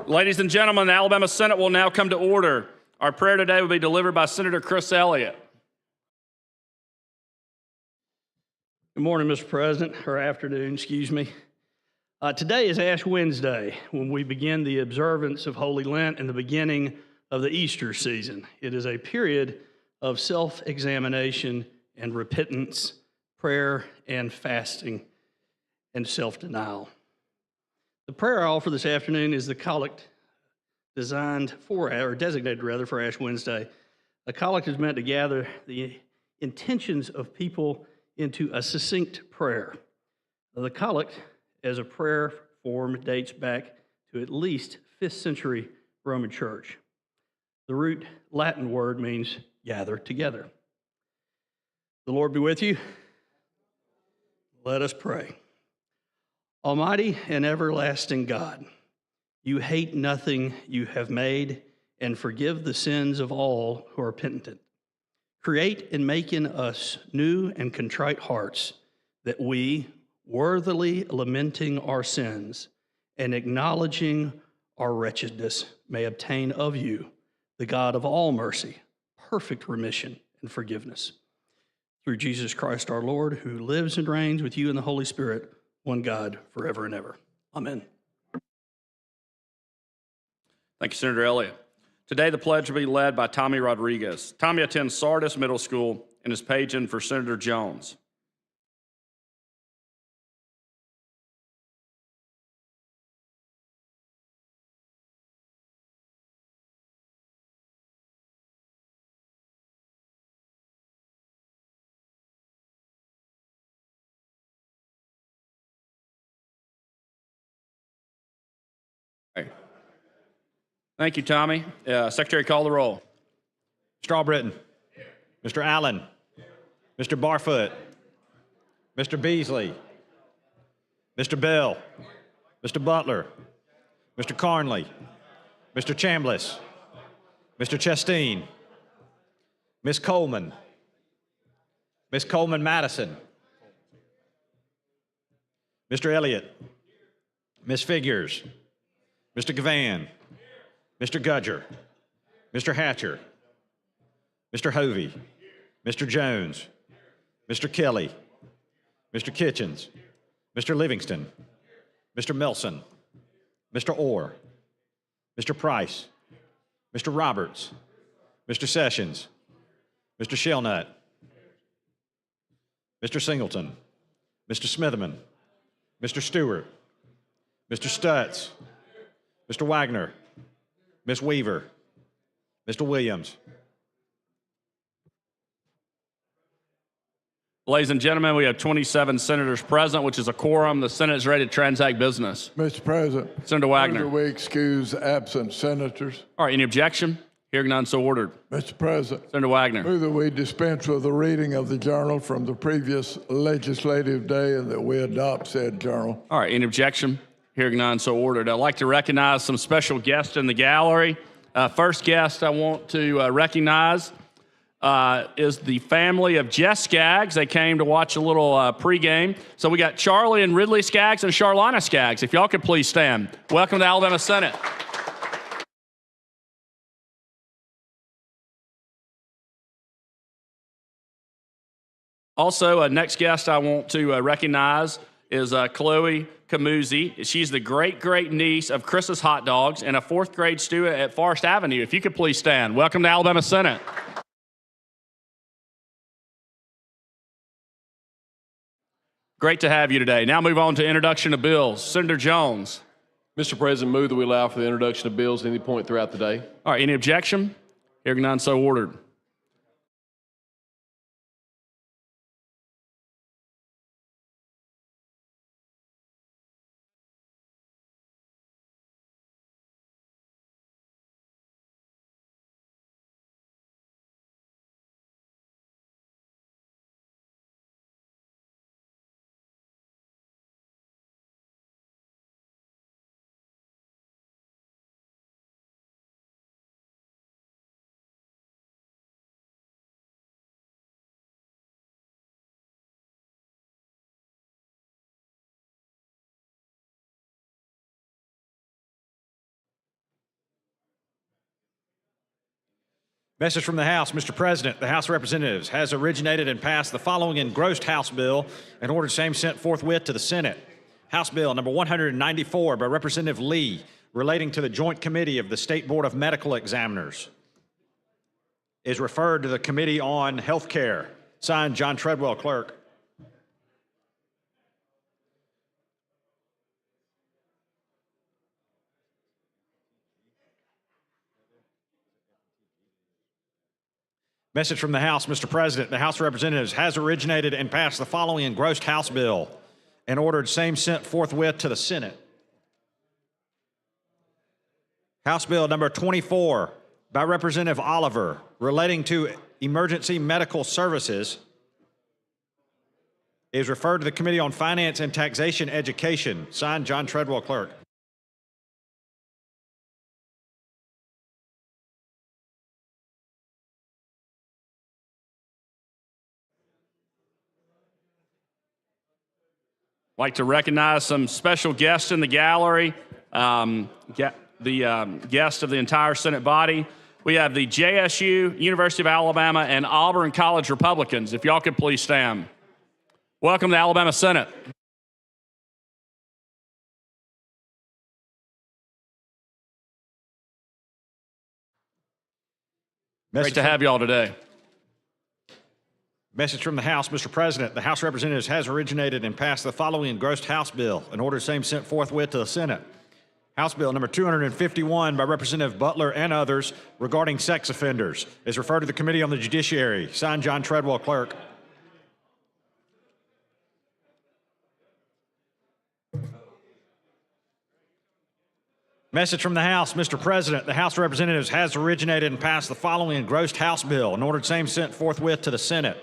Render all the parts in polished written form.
Ladies and gentlemen, the Alabama Senate will now come to order. Our prayer today will be delivered by Senator Chris Elliott. Good morning, Mr. President, or afternoon, excuse me. Today is Ash Wednesday, when we begin the observance of Holy Lent and the beginning of the Easter season. It is a period of self-examination and repentance, prayer and fasting, and self-denial. The prayer I offer this afternoon is the collect designated for Ash Wednesday. A collect is meant to gather the intentions of people into a succinct prayer. The collect, as a prayer form, dates back to at least 5th century Roman Church. The root Latin word means gather together. The Lord be with you. Let us pray. Almighty and everlasting God, you hate nothing you have made and forgive the sins of all who are penitent. Create and make in us new and contrite hearts, that we, worthily lamenting our sins and acknowledging our wretchedness, may obtain of you, the God of all mercy, perfect remission and forgiveness. Through Jesus Christ our Lord, who lives and reigns with you in the Holy Spirit, one God, forever and ever. Amen. Thank you, Senator Elliott. Today, the pledge will be led by Tommy Rodriguez. Tommy attends Sardis Middle School and is paging for Senator Jones. Thank you, Tommy. Secretary, call the roll. Mr. Albritton. Mr. Allen. Mr. Barfoot. Mr. Beasley. Mr. Bell. Mr. Butler. Mr. Carnley. Mr. Chambliss. Mr. Chasteen. Ms. Coleman. Ms. Coleman Madison. Mr. Elliott. Ms. Figures. Mr. Gavan. Mr. Gudger. Mr. Hatcher. Mr. Hovey. Mr. Jones. Mr. Kelly. Mr. Kitchens. Mr. Livingston. Mr. Melson. Mr. Orr. Mr. Price. Mr. Roberts. Mr. Sessions. Mr. Shelnut. Mr. Singleton. Mr. Smitherman. Mr. Stewart. Mr. Stutz. Mr. Wagner. Ms. Weaver. Mr. Williams. Ladies and gentlemen, we have 27 senators present, which is a quorum. The Senate is ready to transact business. Mr. President. Senator Wagner. We excuse absent senators. All right, any objection? Hearing none, so ordered. Mr. President. Senator Wagner. Move that we dispense with the reading of the journal from the previous legislative day and that we adopt said journal. All right, any objection? Hearing none, so ordered. I'd like to recognize some special guests in the gallery. First guest I want to recognize is the family of Jess Skaggs. They came to watch a little pregame. So we got Charlie and Ridley Skaggs and Charlina Skaggs. If y'all could please stand. Welcome to the Alabama Senate. Also, next guest I want to recognize is Chloe Camuzzi. She's the great-great-niece of Chris's Hot Dogs and a 4th grade student at Forest Avenue. If you could please stand. Welcome to Alabama Senate. Great to have you today. Now move on to introduction of bills. Senator Jones. Mr. President, move that we allow for the introduction of bills at any point throughout the day. All right, any objection? Hearing none, so ordered. Message from the House. Mr. President, the House of Representatives has originated and passed the following engrossed House bill and ordered same sent forthwith to the Senate. House Bill number 194 by Representative Lee, relating to the Joint Committee of the State Board of Medical Examiners, is referred to the Committee on Health Care. Signed, John Treadwell, Clerk. Message from the House. Mr. President, the House of Representatives has originated and passed the following engrossed House bill and ordered same sent forthwith to the Senate. House Bill number 24 by Representative Oliver, relating to emergency medical services, is referred to the Committee on Finance and Taxation Education. Signed, John Treadwell, Clerk. I'd like to recognize some special guests in the gallery, guest of the entire Senate body. We have the JSU, University of Alabama, and Auburn College Republicans. If y'all could please stand. Welcome to the Alabama Senate. Great to have y'all today. Message from the House. Mr. President, the House of Representatives has originated and passed the following engrossed House bill and ordered same sent forthwith to the Senate. House Bill number 251 by Representative Butler and others, regarding sex offenders, is referred to the Committee on the Judiciary. Signed, John Treadwell, Clerk. Message from the House. Mr. President, the House of Representatives has originated and passed the following engrossed House bill and ordered same sent forthwith to the Senate.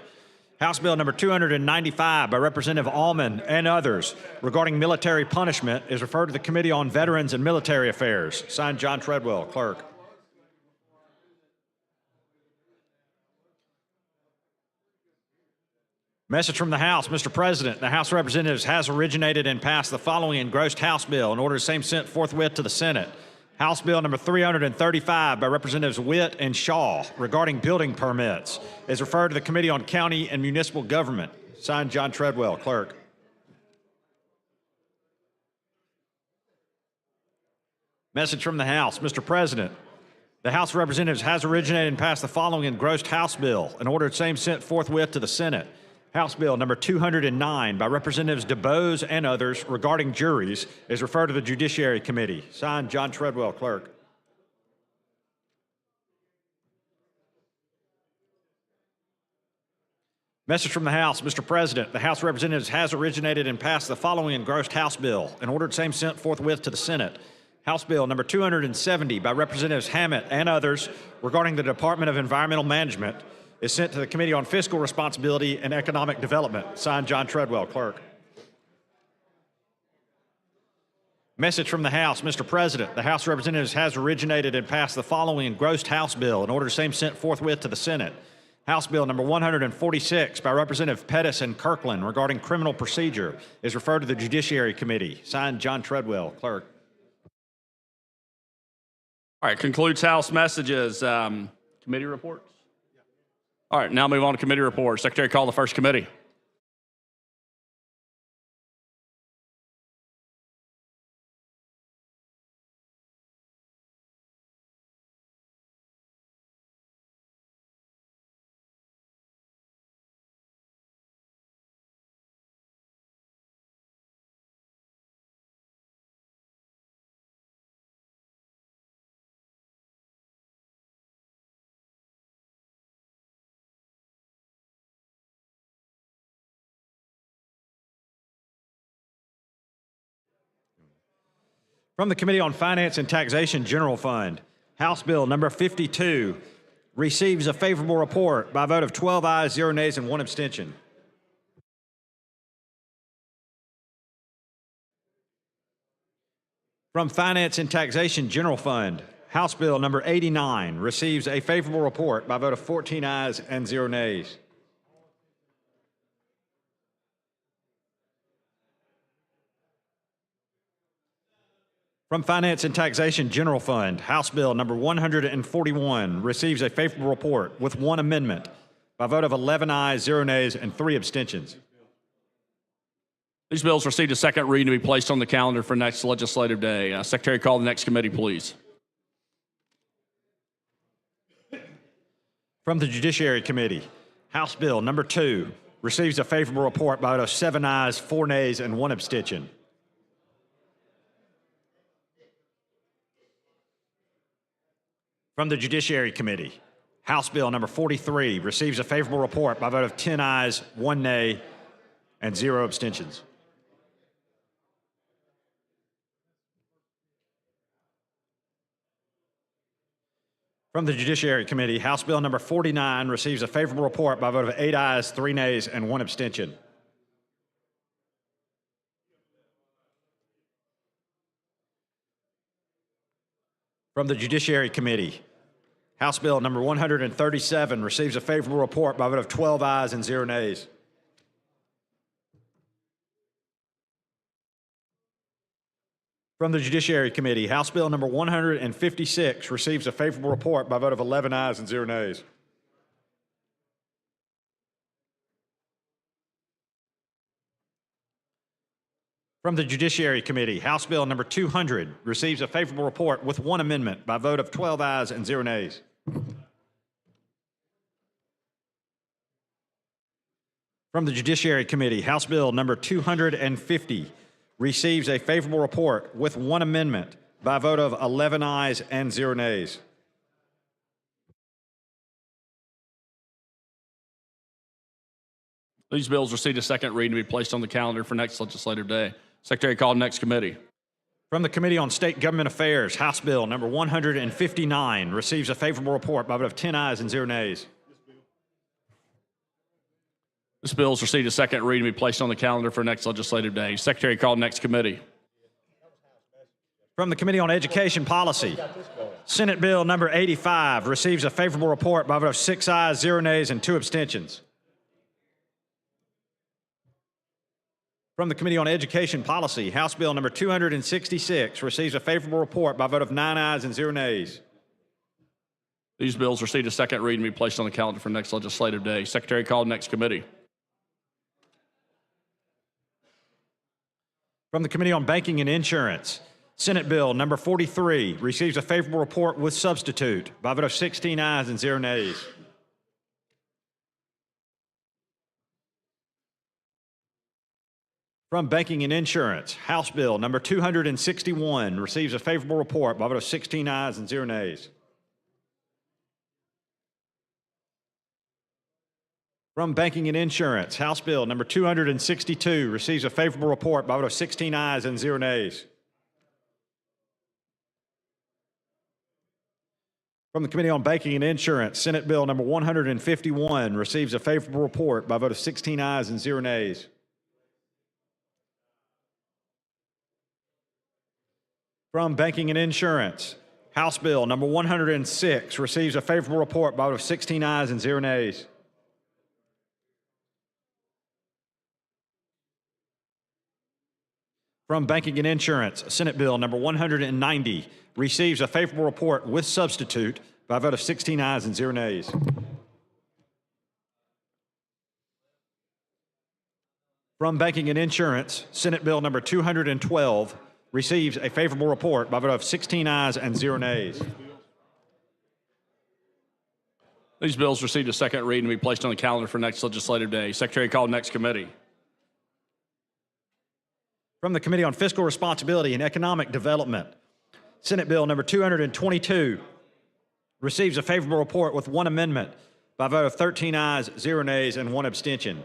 House Bill number 295 by Representative Allman and others, regarding military punishment, is referred to the Committee on Veterans and Military Affairs. Signed, John Treadwell, Clerk. Message from the House. Mr. President, the House of Representatives has originated and passed the following engrossed House bill and ordered same sent forthwith to the Senate. House Bill number 335 by Representatives Witt and Shaw, regarding building permits, is referred to the Committee on County and Municipal Government. Signed, John Treadwell, Clerk. Message from the House. Mr. President, the House of Representatives has originated and passed the following engrossed House bill and ordered same sent forthwith to the Senate. House Bill number 209 by Representatives DuBose and others, regarding juries, is referred to the Judiciary Committee. Signed, John Treadwell, Clerk. Message from the House. Mr. President, the House of Representatives has originated and passed the following engrossed House bill and ordered same sent forthwith to the Senate. House Bill number 270 by Representatives Hammett and others, regarding the Department of Environmental Management, is sent to the Committee on Fiscal Responsibility and Economic Development. Signed, John Treadwell, Clerk. Message from the House. Mr. President, the House of Representatives has originated and passed the following engrossed House bill and ordered same sent forthwith to the Senate. House Bill number 146 by Representative Pettis and Kirkland, regarding criminal procedure, is referred to the Judiciary Committee. Signed, John Treadwell, Clerk. All right, concludes House messages. Committee reports? All right, now move on to committee reports. Secretary, call the first committee. From the Committee on Finance and Taxation General Fund, House Bill number 52 receives a favorable report by a vote of 12 ayes, 0 nays, and 1 abstention. From Finance and Taxation General Fund, House Bill number 89 receives a favorable report by a vote of 14 ayes and 0 nays. From Finance and Taxation General Fund, House Bill number 141 receives a favorable report with one amendment by a vote of 11 ayes, 0 nays, and 3 abstentions. These bills received a second reading to be placed on the calendar for next legislative day. Secretary, call the next committee, please. From the Judiciary Committee, House Bill number 2 receives a favorable report by a vote of 7 ayes, 4 nays, and 1 abstention. From the Judiciary Committee, House Bill number 43 receives a favorable report by a vote of 10 ayes, 1 nay, and 0 abstentions. From the Judiciary Committee, House Bill number 49 receives a favorable report by a vote of 8 ayes, 3 nays, and 1 abstention. From the Judiciary Committee, House Bill number 137 receives a favorable report by a vote of 12 ayes and 0 nays. From the Judiciary Committee, House Bill number 156 receives a favorable report by a vote of 11 ayes and 0 nays. From the Judiciary Committee, House Bill number 200 receives a favorable report with one amendment by a vote of 12 ayes and 0 nays. From the Judiciary Committee, House Bill number 250 receives a favorable report with one amendment by a vote of 11 ayes and 0 nays. These bills received a second reading to be placed on the calendar for next legislative day. Secretary, call the next committee. From the Committee on State Government Affairs, House Bill number 159 receives a favorable report by a vote of 10 ayes and 0 nays. This bill has received a second reading to be placed on the calendar for next legislative day. Secretary, call the next committee. From the Committee on Education Policy, Senate Bill number 85 receives a favorable report by a vote of 6 ayes, 0 nays, and 2 abstentions. From the Committee on Education Policy, House Bill number 266 receives a favorable report by a vote of 9 ayes and 0 nays. These bills received a second reading to be placed on the calendar for next legislative day. Secretary, call the next committee. From the Committee on Banking and Insurance, Senate Bill number 43 receives a favorable report with substitute by a vote of 16 ayes and 0 nays. From Banking and Insurance, House Bill number 261 receives a favorable report by a vote of 16 ayes and 0 nays. From Banking and Insurance, House Bill number 262 receives a favorable report by a vote of 16 ayes and 0 nays. From the Committee on Banking and Insurance, Senate Bill number 151 receives a favorable report by a vote of 16 ayes and 0 nays. From Banking and Insurance, House Bill number 106 receives a favorable report by a vote of 16 ayes and 0 nays. From Banking and Insurance, Senate Bill number 190 receives a favorable report with substitute by a vote of 16 ayes and 0 nays. From Banking and Insurance, Senate Bill number 212 receives a favorable report by a vote of 16 ayes and 0 nays. These bills received a second reading to be placed on the calendar for next legislative day. Secretary, call the next committee. From the Committee on Fiscal Responsibility and Economic Development, Senate Bill number 222 receives a favorable report with one amendment by a vote of 13 ayes, 0 nays, and 1 abstention.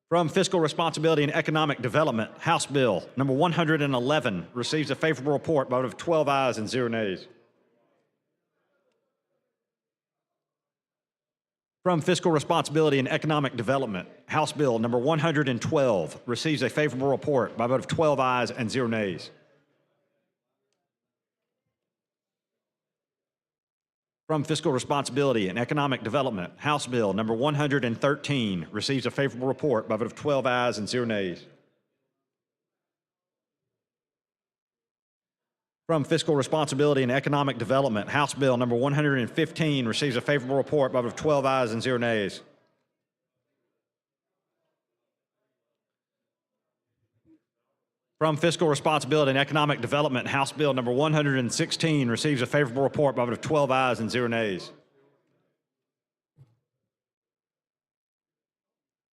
From Fiscal Responsibility and Economic Development, House Bill number 111 receives a favorable report by a vote of 12 ayes and 0 nays. From Fiscal Responsibility and Economic Development, House Bill number 112 receives a favorable report by a vote of 12 ayes and 0 nays. From Fiscal Responsibility and Economic Development, House Bill number 113 receives a favorable report by a vote of 12 ayes and 0 nays. From Fiscal Responsibility and Economic Development, House Bill number 115 receives a favorable report by a vote of 12 ayes and 0 nays. From Fiscal Responsibility and Economic Development, House Bill number 116 receives a favorable report by a vote of 12 ayes and 0 nays.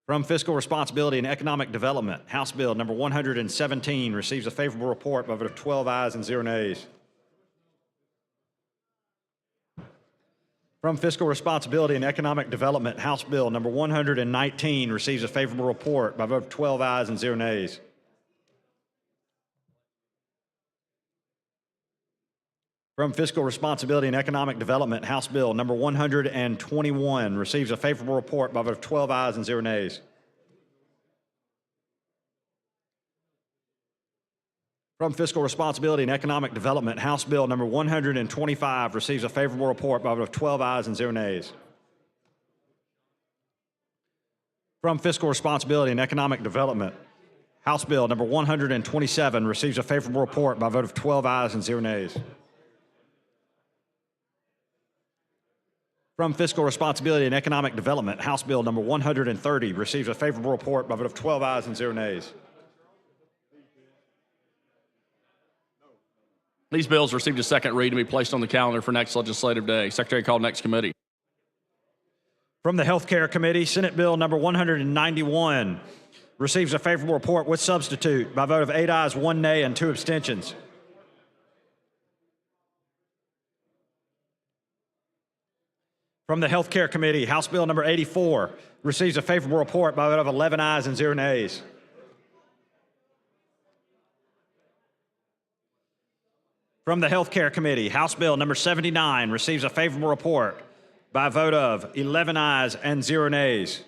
From Fiscal Responsibility and Economic Development, House Bill number 117 receives a favorable report by a vote of 12 ayes and 0 nays. From Fiscal Responsibility and Economic Development, House Bill number 119 receives a favorable report by a vote of 12 ayes and 0 nays. From Fiscal Responsibility and Economic Development, House Bill number 121 receives a favorable report by a vote of 12 ayes and 0 nays. From Fiscal Responsibility and Economic Development, House Bill number 125 receives a favorable report by a vote of 12 ayes and 0 nays. From Fiscal Responsibility and Economic Development, House Bill number 127 receives a favorable report by a vote of 12 ayes and 0 nays. From Fiscal Responsibility and Economic Development, House Bill number 130 receives a favorable report by a vote of 12 ayes and 0 nays. These bills received a second read and be placed on the calendar for next legislative day. Secretary, call next committee. From the Health Care Committee, Senate Bill number 191 receives a favorable report with substitute by a vote of 8 ayes, 1 nay, and 2 abstentions. From the Health Care Committee, House Bill number 84 receives a favorable report by a vote of 11 ayes and 0 nays. From the Health Care Committee, House Bill number 79 receives a favorable report by a vote of 11 ayes and 0 nays.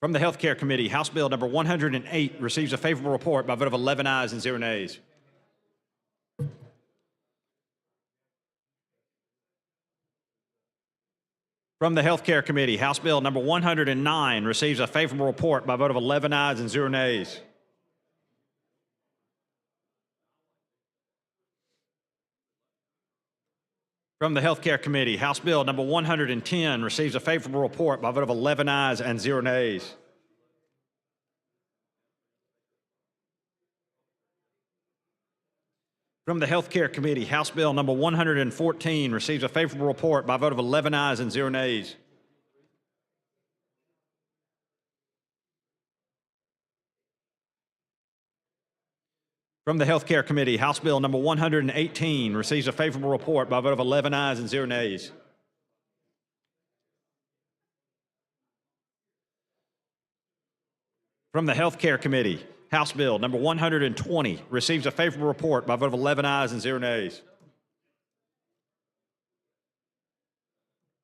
From the Health Care Committee, House Bill number 108 receives a favorable report by a vote of 11 ayes and 0 nays. From the Health Care Committee, House Bill number 109 receives a favorable report by a vote of 11 ayes and 0 nays. From the Health Care Committee, House Bill number 110 receives a favorable report by a vote of 11 ayes and 0 nays. From the Health Care Committee, House Bill number 114 receives a favorable report by a vote of 11 ayes and 0 nays. From the Health Care Committee, House Bill number 118 receives a favorable report by a vote of 11 ayes and 0 nays. From the Health Care Committee, House Bill number 120 receives a favorable report by a vote of 11 ayes and 0 nays.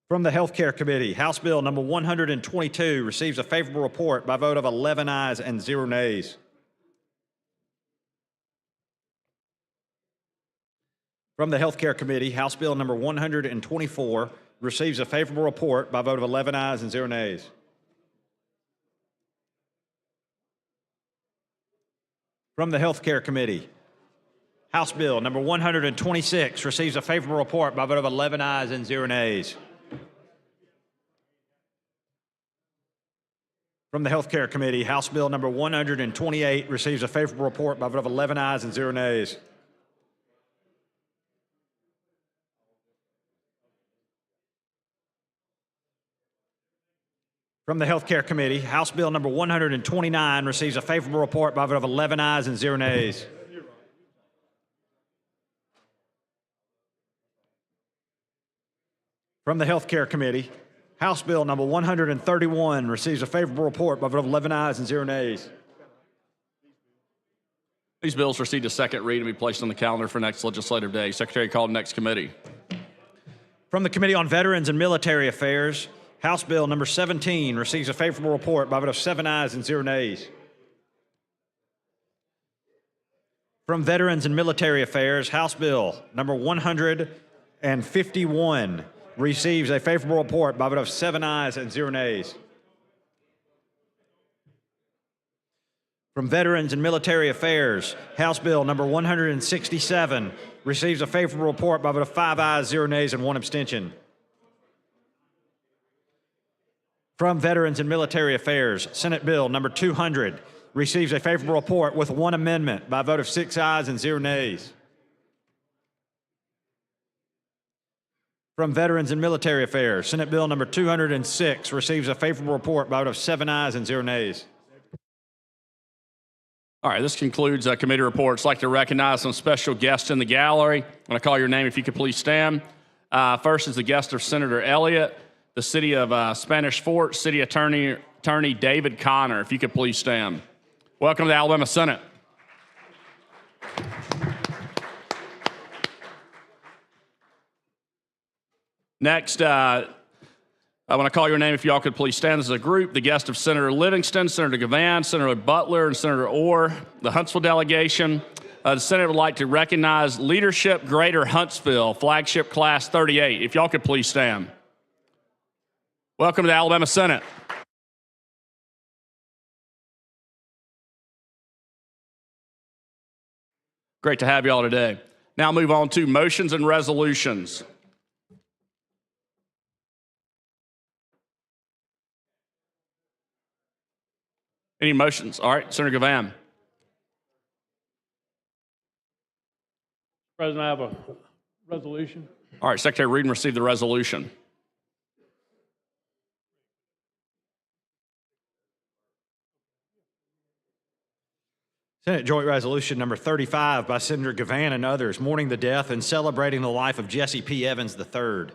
From the Health Care Committee, House Bill number 122 receives a favorable report by a vote of 11 ayes and 0 nays. From the Health Care Committee, House Bill number 124 receives a favorable report by a vote of 11 ayes and 0 nays. From the Health Care Committee, House Bill number 126 receives a favorable report by a vote of 11 ayes and 0 nays. From the Health Care Committee, House Bill number 128 receives a favorable report by a vote of 11 ayes and 0 nays. From the Health Care Committee, House Bill number 129 receives a favorable report by a vote of 11 ayes and 0 nays. From the Health Care Committee, House Bill number 131 receives a favorable report by a vote of 11 ayes and 0 nays. These bills received a second read and be placed on the calendar for next legislative day. Secretary, call next committee. From the Committee on Veterans and Military Affairs, House Bill number 17 receives a favorable report by a vote of 7 ayes and 0 nays. From Veterans and Military Affairs, House Bill number 151 receives a favorable report by a vote of 7 ayes and 0 nays. From Veterans and Military Affairs, House Bill number 167 receives a favorable report by a vote of 5 ayes, 0 nays, and 1 abstention. From Veterans and Military Affairs, Senate Bill number 200 receives a favorable report with 1 amendment by a vote of 6 ayes and 0 nays. From Veterans and Military Affairs, Senate Bill number 206 receives a favorable report by a vote of 7 ayes and 0 nays. All right, this concludes committee reports. I'd like to recognize some special guests in the gallery. I'm going to call your name if you could please stand. First is the guest of Senator Elliott, the City of Spanish Fort, City Attorney David Connor, if you could please stand. Welcome to the Alabama Senate. Next, I want to call your name if y'all could please stand as a group. The guest of Senator Livingston, Senator Gavan, Senator Butler, and Senator Orr, the Huntsville delegation. The Senate would like to recognize Leadership Greater Huntsville, Flagship Class 38. If y'all could please stand. Welcome to the Alabama Senate. Great to have y'all today. Now move on to motions and resolutions. Any motions? All right, Senator Gavan. President, I have a resolution. All right, Secretary Reed received the resolution. Senate Joint Resolution number 35 by Senator Gavan and others, mourning the death and celebrating the life of Jesse P. Evans III.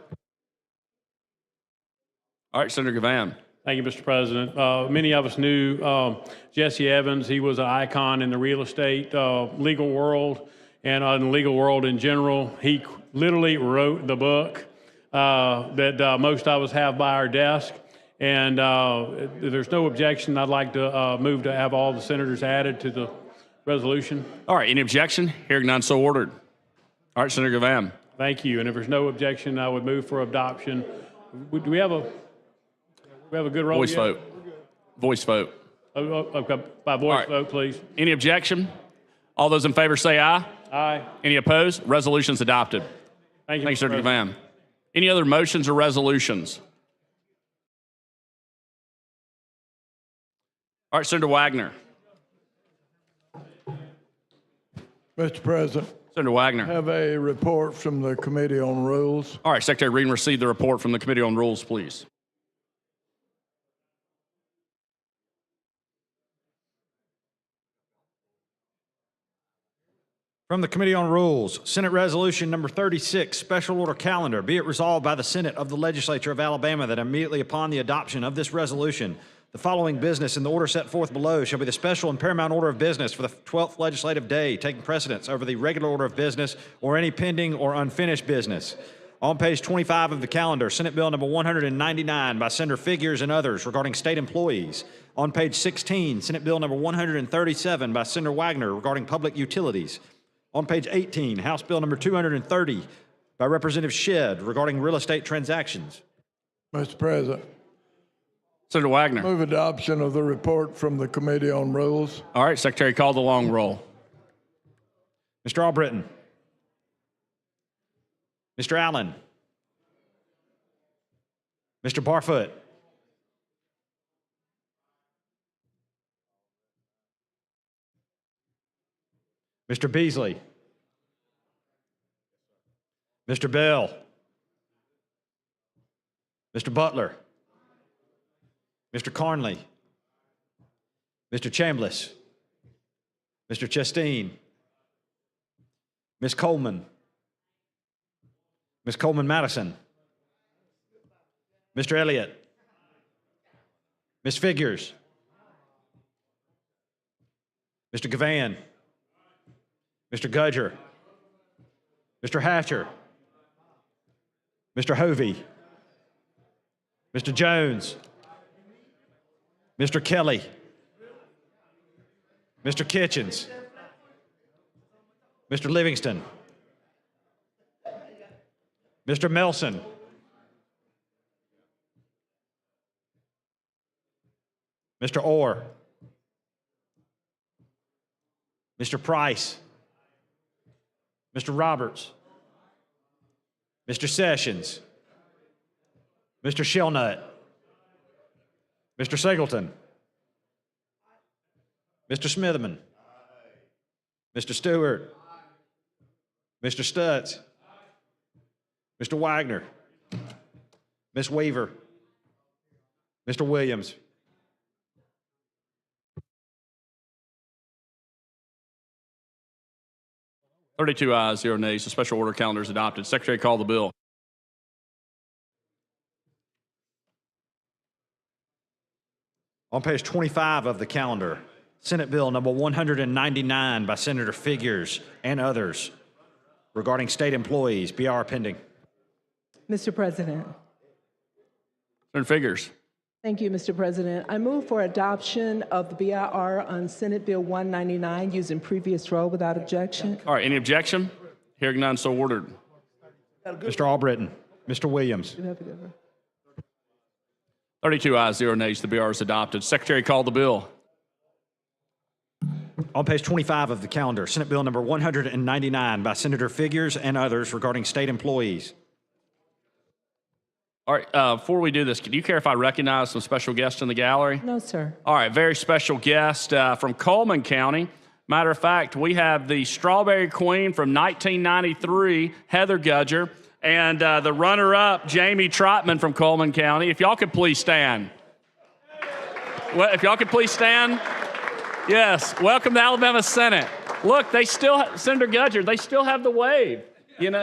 All right, Senator Gavan. Thank you, Mr. President. Many of us knew Jesse Evans. He was an icon in the real estate legal world and in the legal world in general. He literally wrote the book that most of us have by our desk. And if there's no objection, I'd like to move to have all the senators added to the resolution. All right, any objection? Hearing none, so ordered. All right, Senator Gavan. Thank you. And if there's no objection, I would move for adoption. Do we have a good roll Voice yet? vote. Voice vote. Okay, by voice right. vote, please. Any objection? All those in favor say aye. Aye. Any opposed? Resolution's adopted. Thank you, Thank you, Mr. Senator President. Gavan. Any other motions or resolutions? All right, Senator Wagner. Mr. President, Senator I Wagner. have a report from the Committee on Rules. All right, Secretary Reed received the report from the Committee on Rules, please. From the Committee on Rules, Senate Resolution number 36, Special Order Calendar. Be it resolved by the Senate of the Legislature of Alabama that immediately upon the adoption of this resolution, the following business in the order set forth below shall be the special and paramount order of business for the 12th legislative day, taking precedence over the regular order of business or any pending or unfinished business. On page 25 of the calendar, Senate Bill number 199 by Senator Figures and others regarding state employees. On page 16, Senate Bill number 137 by Senator Wagner regarding public utilities. On page 18, House Bill number 230 by Representative Shedd regarding real estate transactions. Mr. President, Senator Wagner. move adoption of the report from the Committee on Rules. All right, Secretary, call the long roll. Mr. Albritton. Mr. Allen. Mr. Barfoot. Mr. Beasley. Mr. Bell. Mr. Butler. Mr. Carnley. Mr. Chambliss. Mr. Chasteen. Ms. Coleman. Ms. Coleman Madison. Mr. Elliott. Ms. Figures. Mr. Gavan. Mr. Gudger. Mr. Hatcher. Mr. Hovey. Mr. Jones. Mr. Kelly. Mr. Kitchens. Mr. Livingston, Mr. Melson, Mr. Orr, Mr. Price, Mr. Roberts, Mr. Sessions, Mr. Shellnut, Mr. Singleton, Mr. Smitherman, Mr. Stewart, Mr. Stutz, Mr. Wagner, Ms. Weaver, Mr. Williams. Thirty-two ayes, 0 nays. The special order calendar is adopted. Secretary, call the bill. On page 25 of the calendar, Senate Bill number 199 by Senator Figures and others regarding state employees. BR pending. Mr. President. Senator Figures. Thank you, Mr. President. I move for adoption of the BIR on Senate Bill 199 using previous roll without objection. All right, any objection? Hearing none, so ordered. Mr. Albritton, Mr. Williams. 32 ayes, 0 nays. The BR is adopted. Secretary, call the bill. On page 25 of the calendar, Senate Bill number 199 by Senator Figures and others regarding state employees. All right, before we do this, do you care if I recognize some special guests in the gallery? No, sir. All right, very special guest from Coleman County. Matter of fact, we have the Strawberry Queen from 1993, Heather Gudger, and the runner-up, Jamie Trotman from Coleman County. If y'all could please stand. Well, if y'all could please stand. Yes, welcome to Alabama Senate. Look, they still, Senator Gudger, they still have the wave.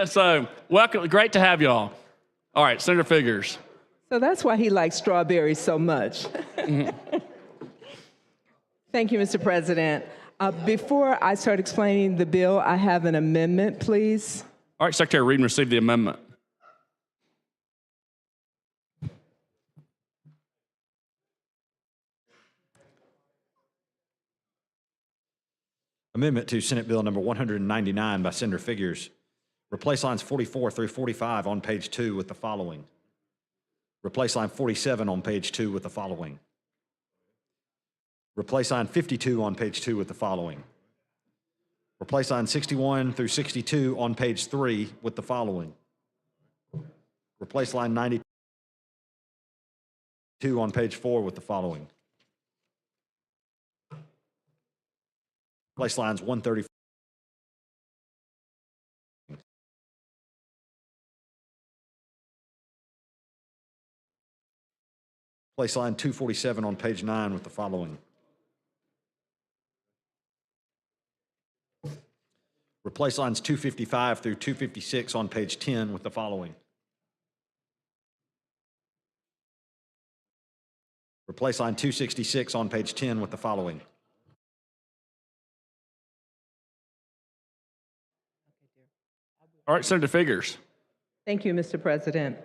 So welcome, great to have y'all. All right, Senator Figures. So that's why he likes strawberries so much. Thank you, Mr. President. Before I start explaining the bill, I have an amendment, please. All right, Secretary, read and receive the amendment. Amendment to Senate Bill number 199 by Senator Figures. Replace lines 44 through 45 on page 2 with the following. Replace line 47 on page 2 with the following. Replace line 52 on page 2 with the following. Replace line 61 through 62 on page 3 with the following. Replace line 92 on page 4 with the following. Replace lines 134. Replace line 247 on page 9 with the following. Replace lines 255 through 256 on page 10 with the following. Replace line 266 on page 10 with the following. All right, Senator Figures. Thank you, Mr. President.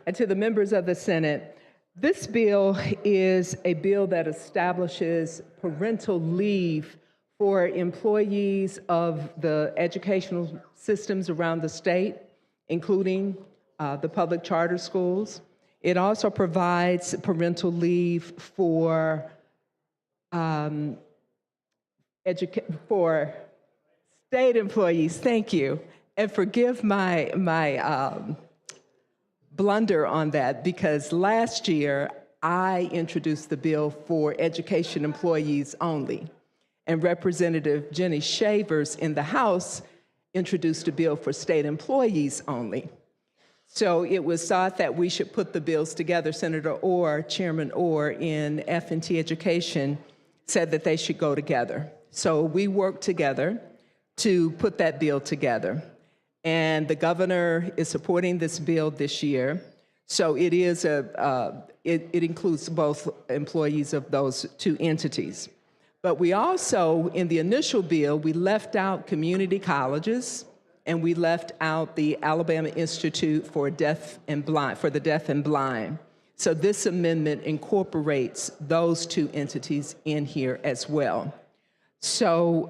And to the members of the Senate, this bill is a bill that establishes parental leave for employees of the educational systems around the state, including the public charter schools. It also provides parental leave for state employees. Thank you. And forgive my blunder on that, because last year I introduced the bill for education employees only, and Representative Jenny Shavers in the House introduced a bill for state employees only. So it was thought that we should put the bills together. Senator Orr, Chairman Orr in F&T Education said that they should go together. So we worked together to put that bill together. And the governor is supporting this bill this year. So it is it includes both employees of those two entities. But we also, in the initial bill, we left out community colleges, and we left out the Alabama Institute for the Deaf and Blind. So this amendment incorporates those two entities in here as well. So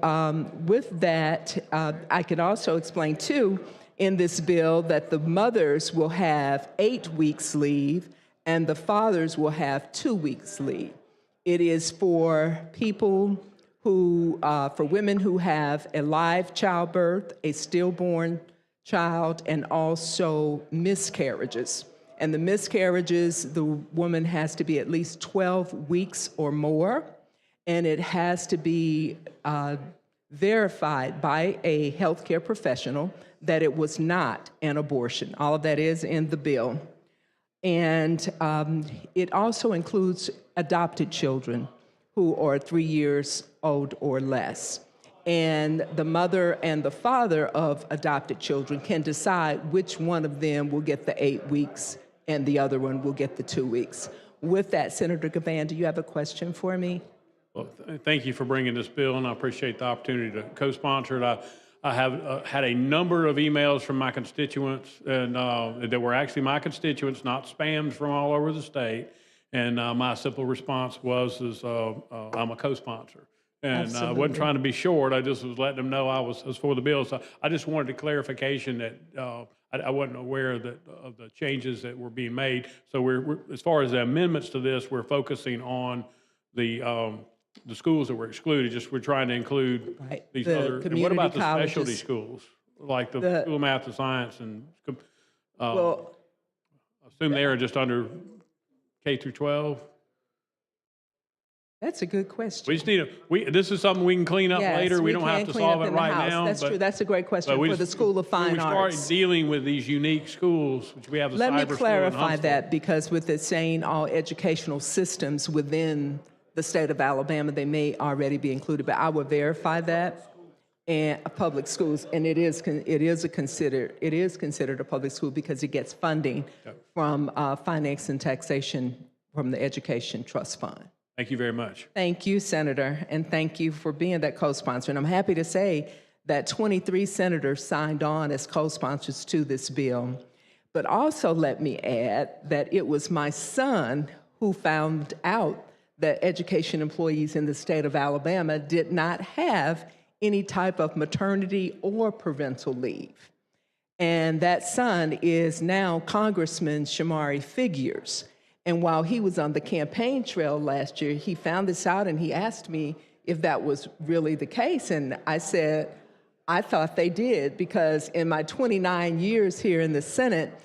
with that, I could also explain too in this bill that the mothers will have 8 weeks leave and the fathers will have 2 weeks leave. It is for people who, for women who have a live childbirth, a stillborn child, and also miscarriages. And the miscarriages, the woman has to be at least 12 weeks or more, and it has to be verified by a healthcare professional that it was not an abortion. All of that is in the bill. And it also includes adopted children who are 3 years old or less. And the mother and the father of adopted children can decide which one of them will get the 8 weeks and the other one will get the 2 weeks. With that, Senator Gavan, do you have a question for me? Well, thank you for bringing this bill, and I appreciate the opportunity to co-sponsor it. I have had a number of emails from my constituents, and that were actually my constituents, not spams from all over the state. And my simple response was, I'm a co-sponsor. And I wasn't trying to be short. I just was letting them know I was for the bill. So I just wanted a clarification that I wasn't aware of the changes that were being made. So we're as far as the amendments to this, we're focusing on the schools that were excluded. Just we're trying to include these other. And what about the specialty schools, like the School of Math and Science, and Well, assume they are just under K through 12? that's a good question. We just need this is something we can clean up Yes, later. We we don't have can to clean solve up it in the right House. now. That's true. That's a great question for the School of Fine Arts. When we start dealing with these unique schools, which we have the Let cyber me school in clarify Huntsville. that, because with it saying all educational systems within the state of Alabama, they may already be included, but I will verify that. And public schools, and it is considered a public school because it gets funding from finance and taxation from the Education Trust Fund. Thank you very much. Thank you, Senator, and thank you for being that co-sponsor. And I'm happy to say that 23 senators signed on as co-sponsors to this bill. But also let me add that it was my son who found out that education employees in the state of Alabama did not have any type of maternity or parental leave. And that son is now Congressman Shamari Figures. And while he was on the campaign trail last year, he found this out and he asked me if that was really the case. And I said, I thought they did, because in my 29 years here in the Senate,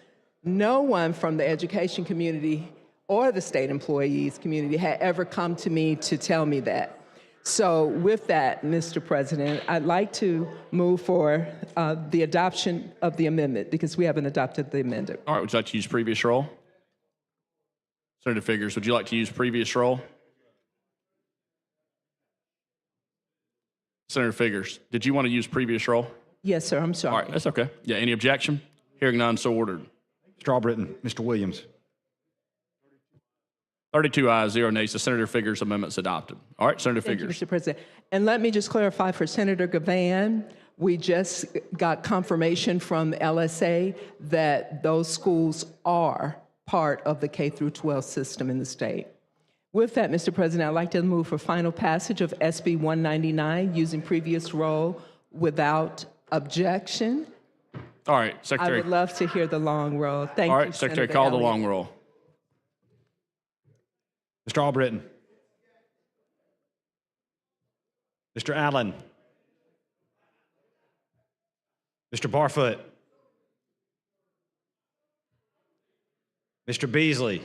no one from the education community or the state employees community had ever come to me to tell me that. So with that, Mr. President, I'd like to move for the adoption of the amendment, because we haven't adopted the amendment. All right, would you like to use previous roll? Senator Figures, would you like to use previous roll? Senator Figures, did you want to use previous roll? Yes, sir, I'm sorry. All right, that's okay. Yeah, any objection? Hearing none, so ordered. Mr. Albritton, Mr. Williams. 32 ayes, 0 nays. The Senator Figures amendment's adopted. All right, Senator Thank you, Figures. Mr. President. And let me just clarify for Senator Gavan, we just got confirmation from LSA that those schools are part of the K through 12 system in the state. With that, Mr. President, I'd like to move for final passage of SB 199 using previous roll without objection. All right, I Secretary. would love to hear the long roll. Thank All you, right, Secretary, Senator call the Elliott. long roll. Mr. Albritton. Mr. Allen. Mr. Barfoot. Mr. Beasley.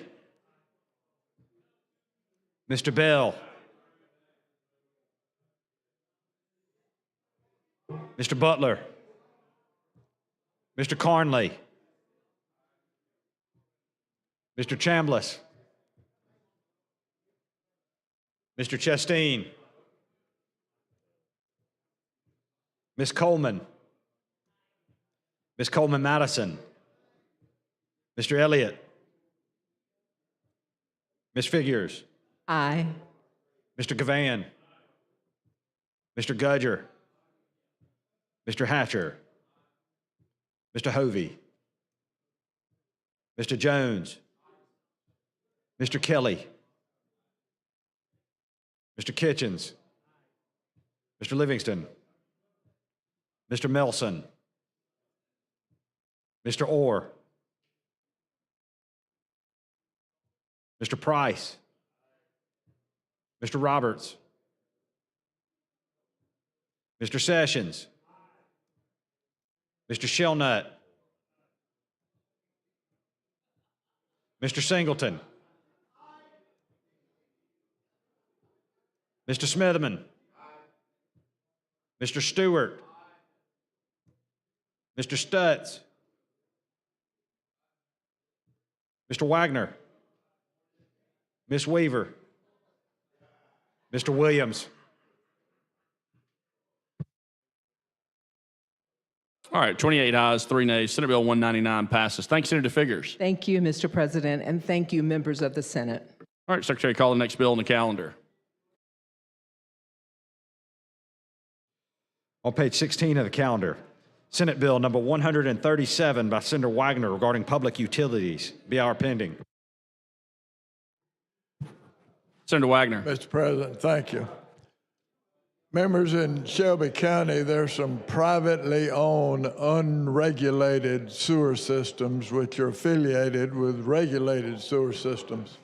Mr. Bell. Mr. Butler. Mr. Carnley. Mr. Chambliss. Mr. Chasteen. Ms. Coleman. Ms. Coleman Madison. Mr. Elliott. Ms. Figures. Aye. Mr. Gavan. Mr. Gudger. Mr. Hatcher. Mr. Hovey. Mr. Jones. Mr. Kelly. Mr. Kitchens. Mr. Livingston, Mr. Melson, Mr. Orr, Mr. Price, Mr. Roberts, Mr. Sessions, Mr. Shellnut, Mr. Singleton, Mr. Smitherman, Mr. Stewart, Mr. Stutz, Mr. Wagner, Ms. Weaver, Mr. Williams. All right, 28 ayes, 3 nays. Senate Bill 199 passes. Thank you, Senator Figures. Thank you, Mr. President, and thank you, members of the Senate. All right, Secretary, call the next bill on the calendar. On page 16 of the calendar, Senate Bill number 137 by Senator Wagner regarding public utilities. BR pending. Senator Wagner. Mr. President, thank you. Members, in Shelby County, there's some privately owned, unregulated sewer systems which are affiliated with regulated sewer systems.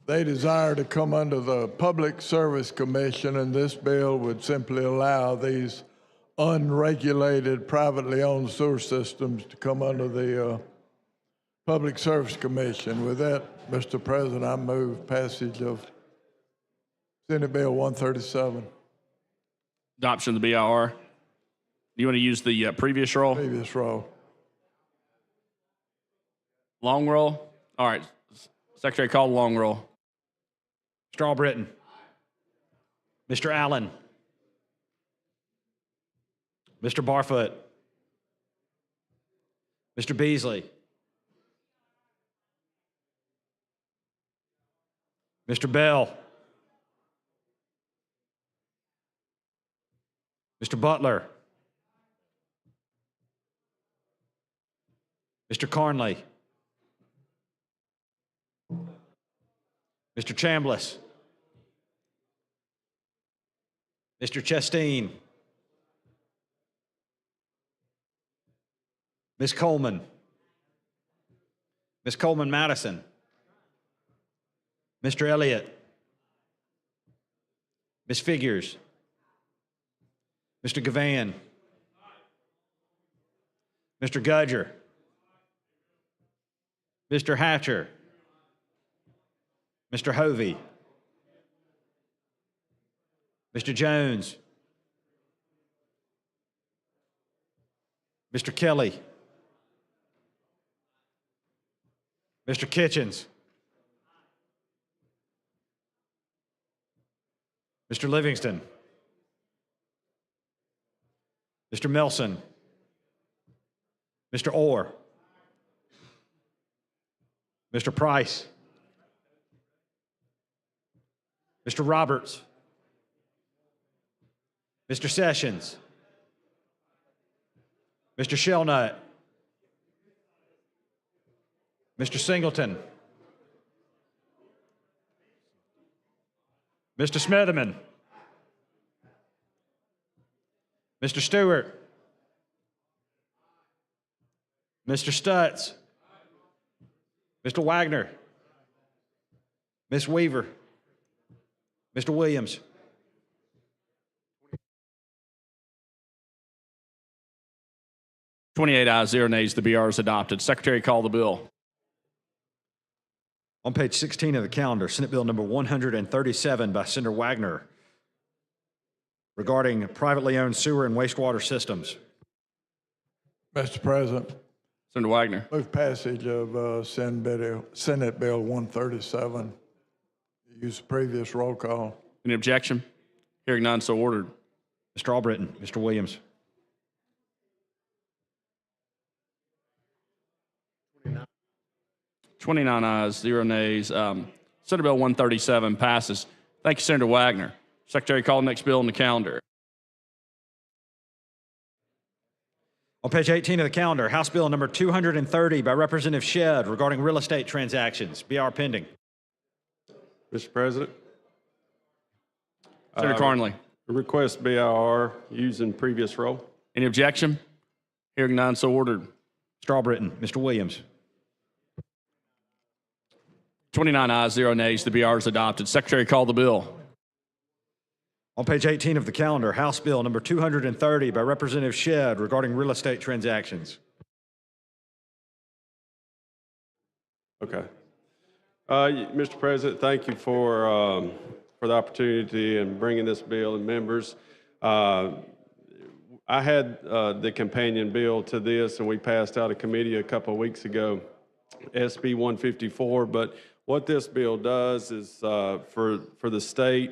They desire to come under the Public Service Commission, and this bill would simply allow these unregulated, privately owned sewer systems to come under the Public Service Commission. With that, Mr. President, I move passage of Senate Bill 137. Adoption of the BIR. Do you want to use the previous roll? Previous row. Long roll? All right. Secretary, call the long roll. Mr. Albritton, Mr. Allen, Mr. Barfoot, Mr. Beasley, Mr. Bell, Mr. Butler, Mr. Carnley, Mr. Chambliss, Mr. Chasteen, Ms. Coleman, Ms. Coleman Madison, Mr. Elliott, Ms. Figures, Mr. Gavan, Mr. Gudger, Mr. Hatcher, Mr. Hovey, Mr. Jones, Mr. Kelly, Mr. Kitchens, Mr. Livingston, Mr. Melson, Mr. Orr, Mr. Price, Mr. Roberts, Mr. Sessions, Mr. Shellnut, Mr. Singleton, Mr. Smitherman, Mr. Stewart, Mr. Stutz, Mr. Wagner, Ms. Weaver, Mr. Williams. $28 ayes, 0 nays. The BR is adopted. Secretary, call the bill. On page 16 of the calendar, Senate Bill number 137 by Senator Wagner regarding privately owned sewer and wastewater systems. Mr. President, Senator Wagner. move passage of Senate Bill 137. Use the previous roll call. Any objection? Hearing none, so ordered. Mr. Albritton, Mr. Williams. $29 ayes, 0 nays. Senate Bill 137 passes. Thank you, Senator Wagner. Secretary, call the next bill on the calendar. On page 18 of the calendar, House Bill number 230 by Representative Shedd regarding real estate transactions. BR pending. Mr. President, Senator Carnley. Request BIR using previous role. Any objection? Hearing none, so ordered. Strawbritton. Mr. Williams. 29 ayes, 0 nays. The BR is adopted. Secretary, call the bill. On page 18 of the calendar, House Bill number 230 by Representative Shedd regarding real estate transactions. Okay. Mr. President, thank you for the opportunity and bringing this bill. And members, I had the companion bill to this, and we passed out of committee a couple of weeks ago, SB 154. But what this bill does is for the state,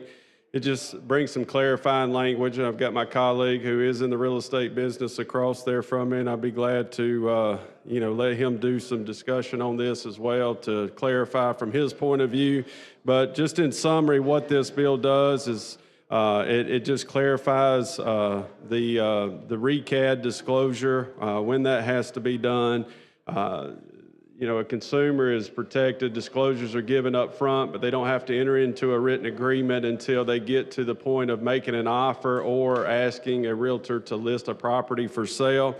it just brings some clarifying language. And I've got my colleague who is in the real estate business across there from me, and I'd be glad to let him do some discussion on this as well to clarify from his point of view. But just in summary, what this bill does is it just clarifies the RECAD disclosure, when that has to be done. A consumer is protected, disclosures are given up front, but they don't have to enter into a written agreement until they get to the point of making an offer or asking a realtor to list a property for sale.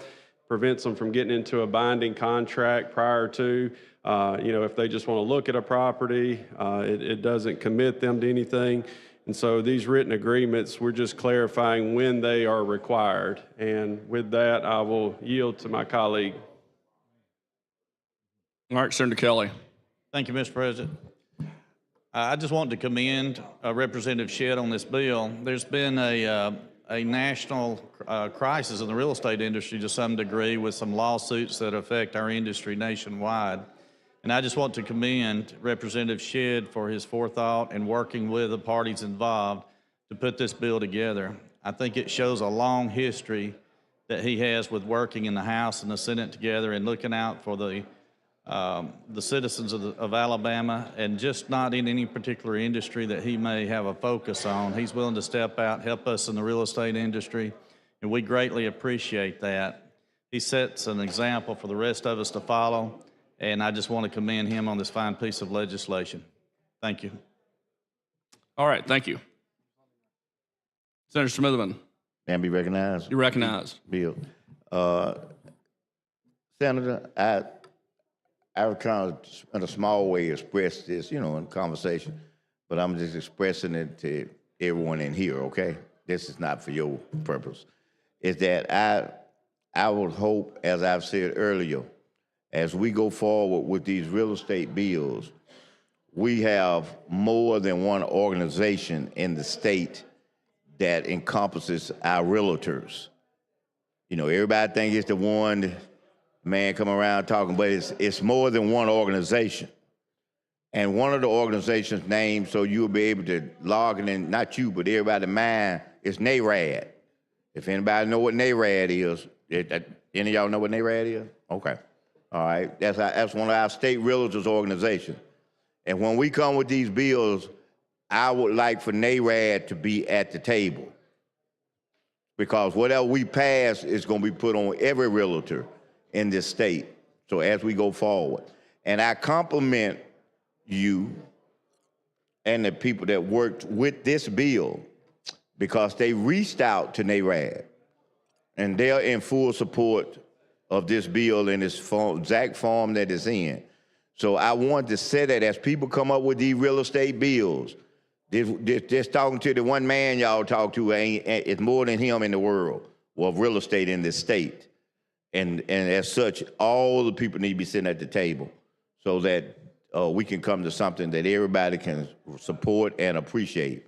Prevents them from getting into a binding contract prior to. If they just want to look at a property, it doesn't commit them to anything. And so these written agreements, we're just clarifying when they are required. And with that, I will yield to my colleague. All right, Senator Kelly. Thank you, Mr. President. I just want to commend Representative Shedd on this bill. There's been a national crisis in the real estate industry to some degree with some lawsuits that affect our industry nationwide. And I just want to commend Representative Shedd for his forethought and working with the parties involved to put this bill together. I think it shows a long history that he has with working in the House and the Senate together and looking out for the citizens of Alabama, and just not in any particular industry that he may have a focus on. He's willing to step out, help us in the real estate industry, and we greatly appreciate that. He sets an example for the rest of us to follow, and I just want to commend him on this fine piece of legislation. Thank you. All right, thank you. Senator Smitherman, May I be recognized? you're recognized. Bill. Senator, I would kind of, in a small way, express this, in conversation, but I'm just expressing it to everyone in here, okay? This is not for your purpose. Is that I would hope, as I've said earlier, as we go forward with these real estate bills, we have more than one organization in the state that encompasses our realtors. Everybody thinks it's the one man come around talking, but it's more than one organization. And one of the organization's names, so you'll be able to log it in, not you, but everybody in mind, is NARAD. If anybody know what NARAD is, any of y'all know what NARAD is? Okay. All right. That's one of our state realtors organizations. And when we come with these bills, I would like for NARAD to be at the table, because whatever we pass is going to be put on every realtor in this state, so as we go forward. And I compliment you and the people that worked with this bill, because they reached out to NARAD, and they're in full support of this bill in its exact form that it's in. So I want to say that as people come up with these real estate bills, just talking to the one man y'all talk to, it's more than him in the world of real estate in this state. And as such, all the people need to be sitting at the table so that we can come to something that everybody can support and appreciate.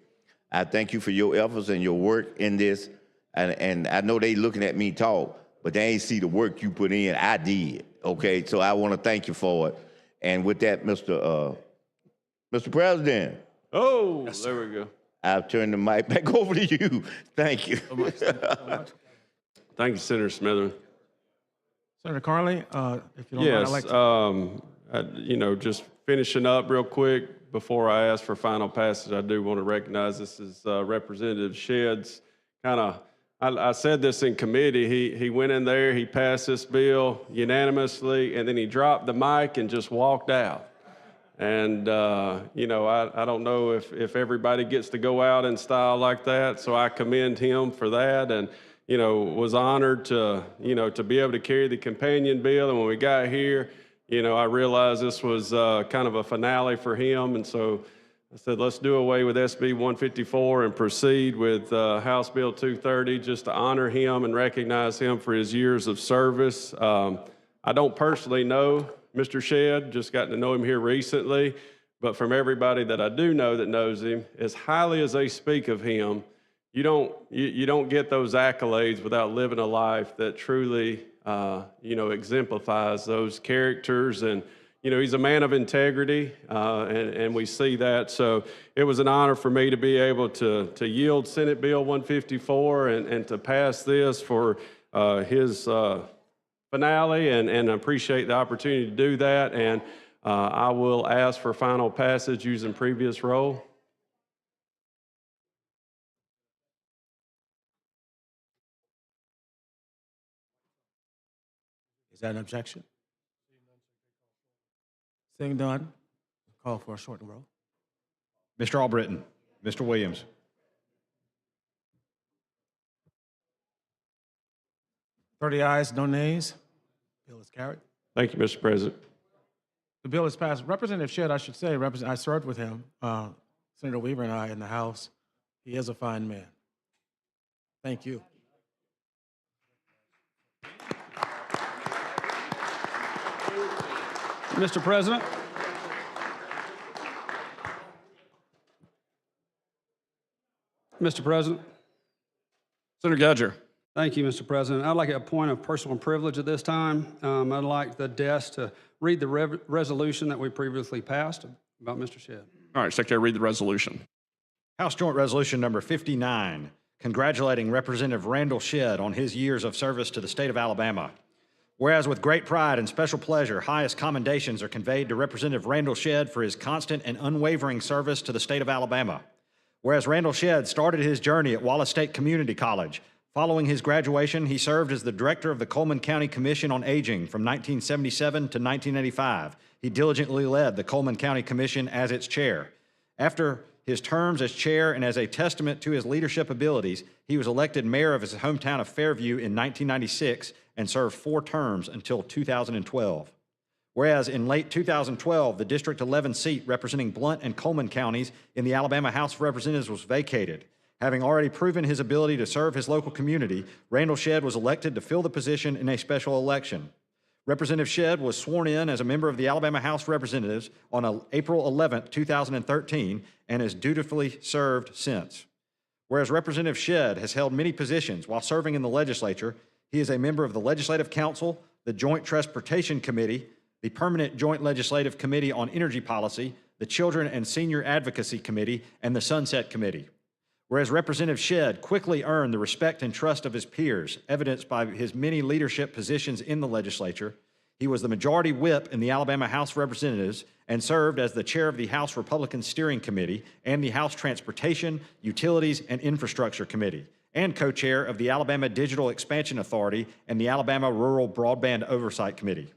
I thank you for your efforts and your work in this. And I know they looking at me talk, but they ain't see the work you put in. I did, okay? So I want to thank you for it. And with that, Mr. President. Oh, yes, there we go. I'll turn the mic back over to you. Thank you. Thank you, Senator Smitherman. Senator Carney, if you don't Yes, mind, I'd like to... just finishing up real quick before I ask for final passage, I do want to recognize this is Representative Shedd's I said this in committee. He went in there, he passed this bill unanimously, and then he dropped the mic and just walked out. And, I don't know if everybody gets to go out in style like that, so I commend him for that. And, was honored to be able to carry the companion bill. And when we got here, I realized this was kind of a finale for him. And so I said, let's do away with SB 154 and proceed with House Bill 230 just to honor him and recognize him for his years of service. I don't personally know Mr. Shedd, just gotten to know him here recently, but from everybody that I do know that knows him, as highly as they speak of him, you don't get those accolades without living a life that truly, exemplifies those characters. And, he's a man of integrity, and we see that. So it was an honor for me to be able to yield Senate Bill 154 and to pass this for his finale, and appreciate the opportunity to do that. And I will ask for final passage using previous roll. Is that an objection? Seeing none, call for a shortened roll. Mr. Albritton, Mr. Williams. Thirty ayes, no nays. Bill is carried. Thank you, Mr. President. The bill is passed. Representative Shedd, I should say, I served with him, Senator Weaver and I, in the House. He is a fine man. Thank you. Mr. President. Mr. President. Senator Gudger. Thank you, Mr. President. I'd like a point of personal privilege at this time. I'd like the desk to read the resolution that we previously passed about Mr. Shedd. All right, Secretary, read the resolution. House Joint Resolution number 59, congratulating Representative Randall Shedd on his years of service to the state of Alabama. Whereas with great pride and special pleasure, highest commendations are conveyed to Representative Randall Shedd for his constant and unwavering service to the state of Alabama. Whereas Randall Shedd started his journey at Wallace State Community College. Following his graduation, he served as the director of the Coleman County Commission on Aging from 1977 to 1985. He diligently led the Coleman County Commission as its chair. After his terms as chair and as a testament to his leadership abilities, he was elected mayor of his hometown of Fairview in 1996 and served 4 terms until 2012. Whereas in late 2012, the District 11 seat representing Blount and Coleman counties in the Alabama House of Representatives was vacated. Having already proven his ability to serve his local community, Randall Shedd was elected to fill the position in a special election. Representative Shedd was sworn in as a member of the Alabama House of Representatives on April 11, 2013, and has dutifully served since. Whereas Representative Shedd has held many positions while serving in the legislature, he is a member of the Legislative Council, the Joint Transportation Committee, the Permanent Joint Legislative Committee on Energy Policy, the Children and Senior Advocacy Committee, and the Sunset Committee. Whereas Representative Shedd quickly earned the respect and trust of his peers, evidenced by his many leadership positions in the legislature, he was the majority whip in the Alabama House of Representatives and served as the chair of the House Republican Steering Committee and the House Transportation, Utilities, and Infrastructure Committee, and co-chair of the Alabama Digital Expansion Authority and the Alabama Rural Broadband Oversight Committee.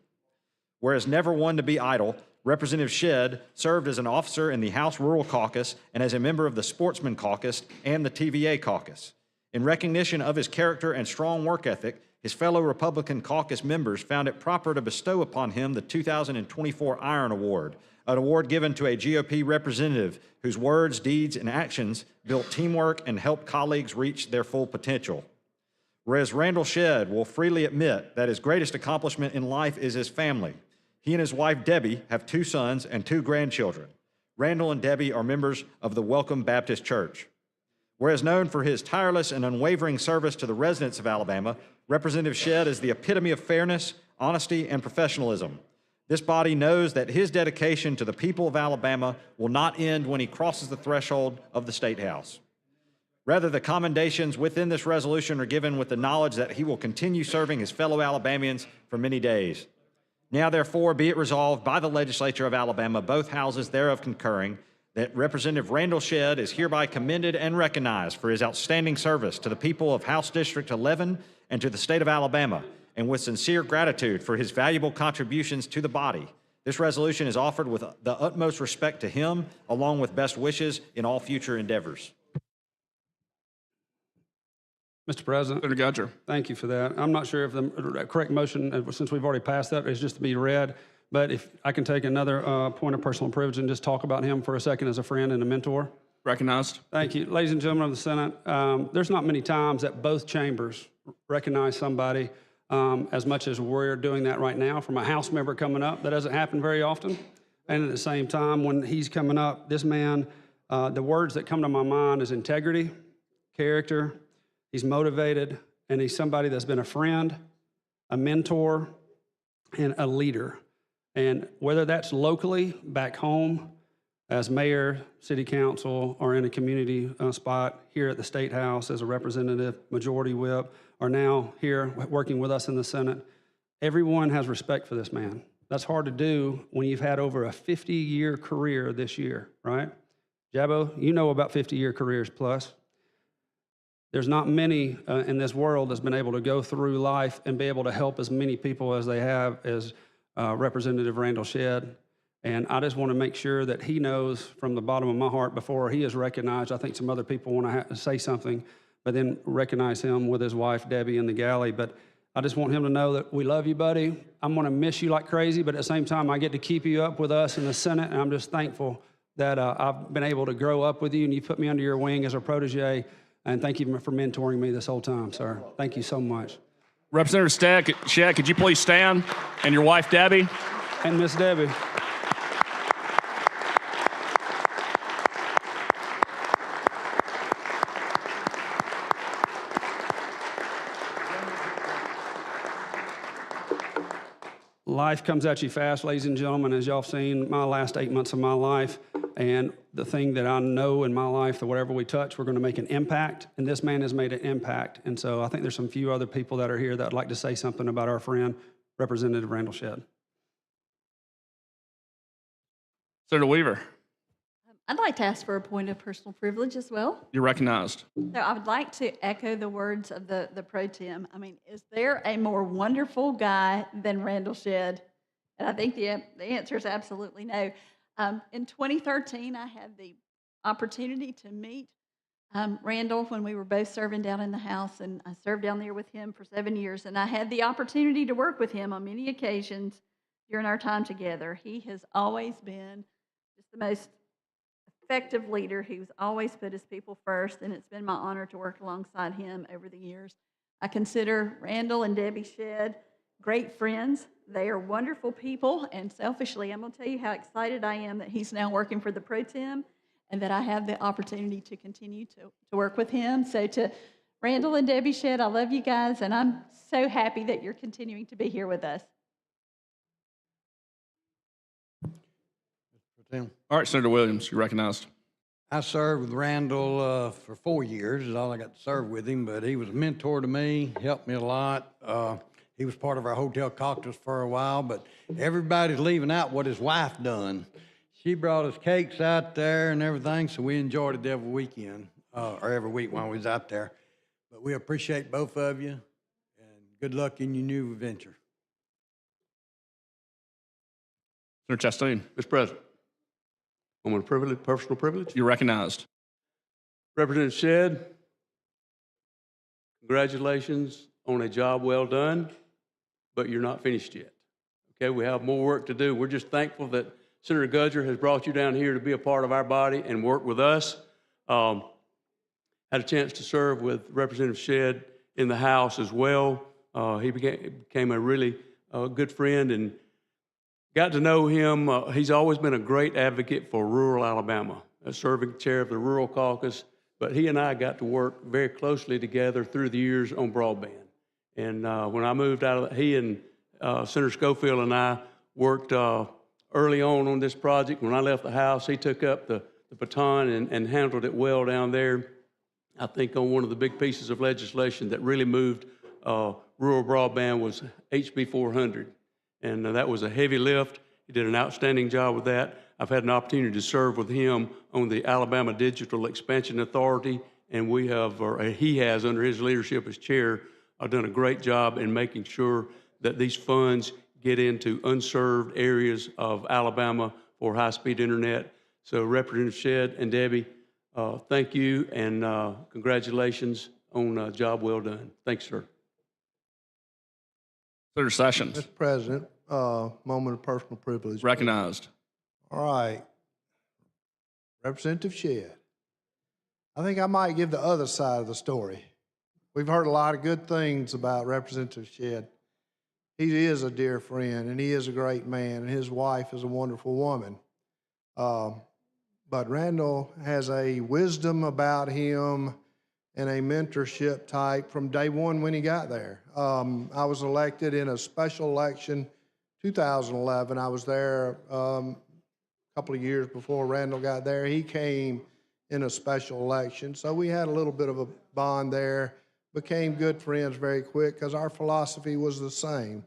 Whereas never one to be idle, Representative Shedd served as an officer in the House Rural Caucus and as a member of the Sportsman Caucus and the TVA Caucus. In recognition of his character and strong work ethic, his fellow Republican caucus members found it proper to bestow upon him the 2024 Iron Award, an award given to a GOP representative whose words, deeds, and actions built teamwork and helped colleagues reach their full potential. Whereas Randall Shedd will freely admit that his greatest accomplishment in life is his family. He and his wife, Debbie, have 2 sons and 2 grandchildren. Randall and Debbie are members of the Welcome Baptist Church. Whereas known for his tireless and unwavering service to the residents of Alabama, Representative Shedd is the epitome of fairness, honesty, and professionalism. This body knows that his dedication to the people of Alabama will not end when he crosses the threshold of the State House. Rather, the commendations within this resolution are given with the knowledge that he will continue serving his fellow Alabamians for many days. Now, therefore, be it resolved by the legislature of Alabama, both houses thereof concurring, that Representative Randall Shedd is hereby commended and recognized for his outstanding service to the people of House District 11 and to the state of Alabama, and with sincere gratitude for his valuable contributions to the body. This resolution is offered with the utmost respect to him, along with best wishes in all future endeavors. Mr. President. Senator Gudger. Thank you for that. I'm not sure if the correct motion, since we've already passed that, is just to be read. But if I can take another point of personal privilege and just talk about him for a second as a friend and a mentor. Recognized. Thank you. Ladies and gentlemen of the Senate, there's not many times that both chambers recognize somebody as much as we're doing that right now from a House member coming up. That doesn't happen very often. And at the same time, when he's coming up, this man, the words that come to my mind is integrity, character. He's motivated, and he's somebody that's been a friend, a mentor, and a leader. And whether that's locally, back home, as mayor, city council, or in a community spot here at the State House as a representative, majority whip, or now here working with us in the Senate, everyone has respect for this man. That's hard to do when you've had over a 50-year career this year, right? Jabbo, you know about 50-year careers plus. There's not many in this world that's been able to go through life and be able to help as many people as they have as Representative Randall Shedd. And I just want to make sure that he knows from the bottom of my heart before he is recognized. I think some other people want to say something, but then recognize him with his wife, Debbie, in the galley. But I just want him to know that we love you, buddy. I'm going to miss you like crazy, but at the same time, I get to keep you up with us in the Senate, and I'm just thankful that I've been able to grow up with you, and you put me under your wing as a protege. And thank you for mentoring me this whole time, sir. Thank you so much. Representative Shedd, could you please stand? And your wife, Debbie. And Miss Debbie. Life comes at you fast, ladies and gentlemen. As y'all have seen, my last 8 months of my life, and the thing that I know in my life, that whatever we touch, we're going to make an impact, and this man has made an impact. And so I think there's some few other people that are here that would like to say something about our friend, Representative Randall Shedd. Senator Weaver. I'd like to ask for a point of personal privilege as well. You're recognized. So I would like to echo the words of the pro tem. I mean, is there a more wonderful guy than Randall Shedd? And I think the answer is absolutely no. In 2013, I had the opportunity to meet Randall when we were both serving down in the House, and I served down there with him for 7 years, and I had the opportunity to work with him on many occasions during our time together. He has always been just the most effective leader who's always put his people first, and it's been my honor to work alongside him over the years. I consider Randall and Debbie Shedd great friends. They are wonderful people, and selfishly, I'm going to tell you how excited I am that he's now working for the Pro Tem and that I have the opportunity to continue to work with him. So to Randall and Debbie Shedd, I love you guys, and I'm so happy that you're continuing to be here with us. All right, Senator Williams, you're recognized. I served with Randall for 4 years, is all I got to serve with him, but he was a mentor to me, helped me a lot. He was part of our hotel caucus for a while, but everybody's leaving out what his wife done. She brought us cakes out there and everything, so we enjoyed it every weekend, or every week when we was out there. But we appreciate both of you, and good luck in your new venture. Senator Chastain. Mr. President, moment of privilege, personal privilege. You're recognized. Representative Shedd, congratulations on a job well done, but you're not finished yet. Okay, we have more work to do. We're just thankful that Senator Gudger has brought you down here to be a part of our body and work with us. Had a chance to serve with Representative Shedd in the House as well. He became a really good friend and got to know him. He's always been a great advocate for rural Alabama, serving chair of the Rural Caucus. But he and I got to work very closely together through the years on broadband. And when I moved out of he and Senator Schofield and I worked early on this project. When I left the House, he took up the baton and handled it well down there. I think on one of the big pieces of legislation that really moved rural broadband was HB 400. And that was a heavy lift. He did an outstanding job with that. I've had an opportunity to serve with him on the Alabama Digital Expansion Authority, and we have, or he has, under his leadership as chair, done a great job in making sure that these funds get into unserved areas of Alabama for high-speed internet. So Representative Shedd and Debbie, thank you and congratulations on a job well done. Thanks, sir. Senator Sessions, Mr. President, moment of personal privilege. recognized. All right. Representative Shedd. I think I might give the other side of the story. We've heard a lot of good things about Representative Shedd. He is a dear friend, and he is a great man, and his wife is a wonderful woman. But Randall has a wisdom about him and a mentorship type from day one when he got there. I was elected in a special election, 2011. I was there a couple of years before Randall got there. He came in a special election, so we had a little bit of a bond there. Became good friends very quick because our philosophy was the same.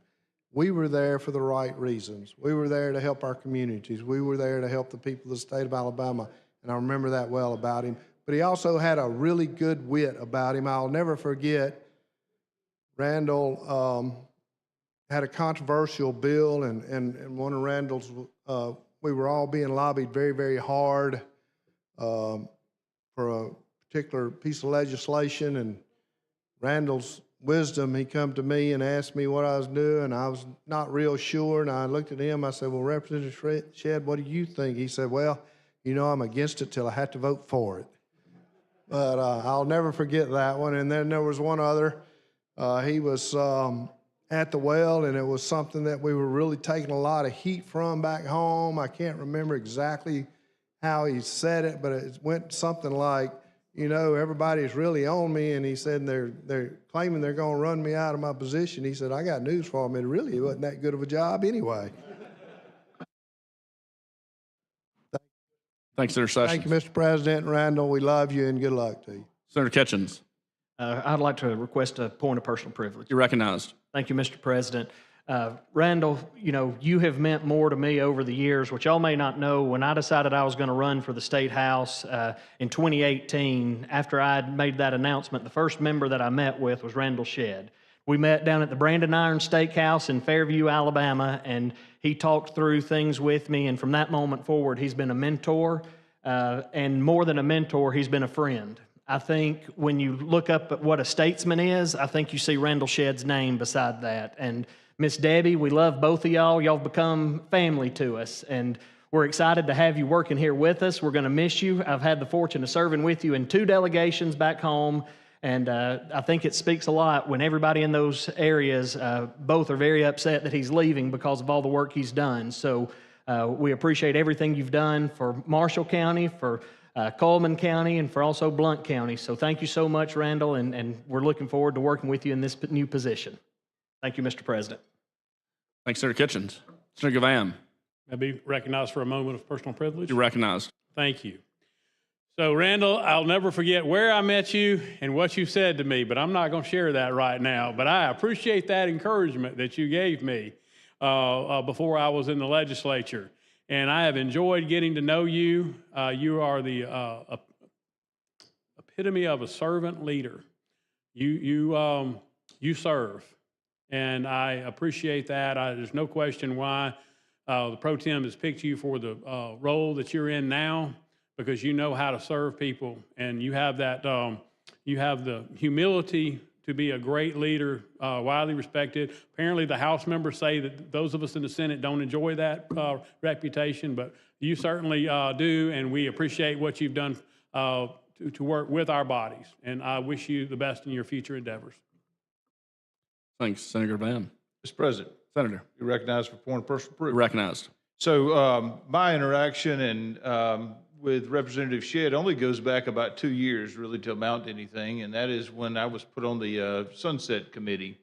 We were there for the right reasons. We were there to help our communities. We were there to help the people of the state of Alabama, and I remember that well about him. But he also had a really good wit about him. I'll never forget, Randall had a controversial bill, and one of Randall's, we were all being lobbied very, very hard for a particular piece of legislation, and Randall's wisdom, he come to me and asked me what I was doing. I was not real sure, and I looked at him. I said, well, Representative Shedd, what do you think? He said, well, you know, I'm against it till I have to vote for it. But I'll never forget that one. And then there was one other. He was at the well, and it was something that we were really taking a lot of heat from back home. I can't remember exactly how he said it, but it went something like, you know, everybody's really on me, and he said they're claiming they're going to run me out of my position. He said, I got news for him. It really wasn't that good of a job anyway. Thanks, Senator Sessions. Thank you, Mr. President. Randall, we love you, and good luck to you. Senator Kitchens, I'd like to request a point of personal privilege. you're recognized. Thank you, Mr. President. Randall, you know, you have meant more to me over the years, which y'all may not know. When I decided I was going to run for the State House in 2018, after I had made that announcement, the first member that I met with was Randall Shedd. We met down at the Brandon Iron Steakhouse in Fairview, Alabama, and he talked through things with me, and from that moment forward, he's been a mentor, and more than a mentor, he's been a friend. I think when you look up at what a statesman is, I think you see Randall Shedd's name beside that. And Miss Debbie, we love both of y'all. Y'all have become family to us, and we're excited to have you working here with us. We're going to miss you. I've had the fortune of serving with you in 2 delegations back home, and I think it speaks a lot when everybody in those areas, both are very upset that he's leaving because of all the work he's done. So we appreciate everything you've done for Marshall County, for Coleman County, and for also Blount County. So thank you so much, Randall, and we're looking forward to working with you in this new position. Thank you, Mr. President. Thanks, Senator Kitchens. Senator Gavan, May I be recognized for a moment of personal privilege? you're recognized. Thank you. So, Randall, I'll never forget where I met you and what you said to me, but I'm not going to share that right now. But I appreciate that encouragement that you gave me before I was in the legislature. And I have enjoyed getting to know you. You are the epitome of a servant leader. You serve. And I appreciate that. There's no question why the Pro Tem has picked you for the role that you're in now, because you know how to serve people, and you have that. You have the humility to be a great leader, widely respected. Apparently, the House members say that those of us in the Senate don't enjoy that reputation, but you certainly do, and we appreciate what you've done to work with our bodies. And I wish you the best in your future endeavors. Thanks, Senator Gavan. Mr. President, Senator, you're recognized for point of personal privilege. you're recognized. So my interaction and with Representative Shedd only goes back about 2 years, really, to amount to anything, and that is when I was put on the Sunset Committee.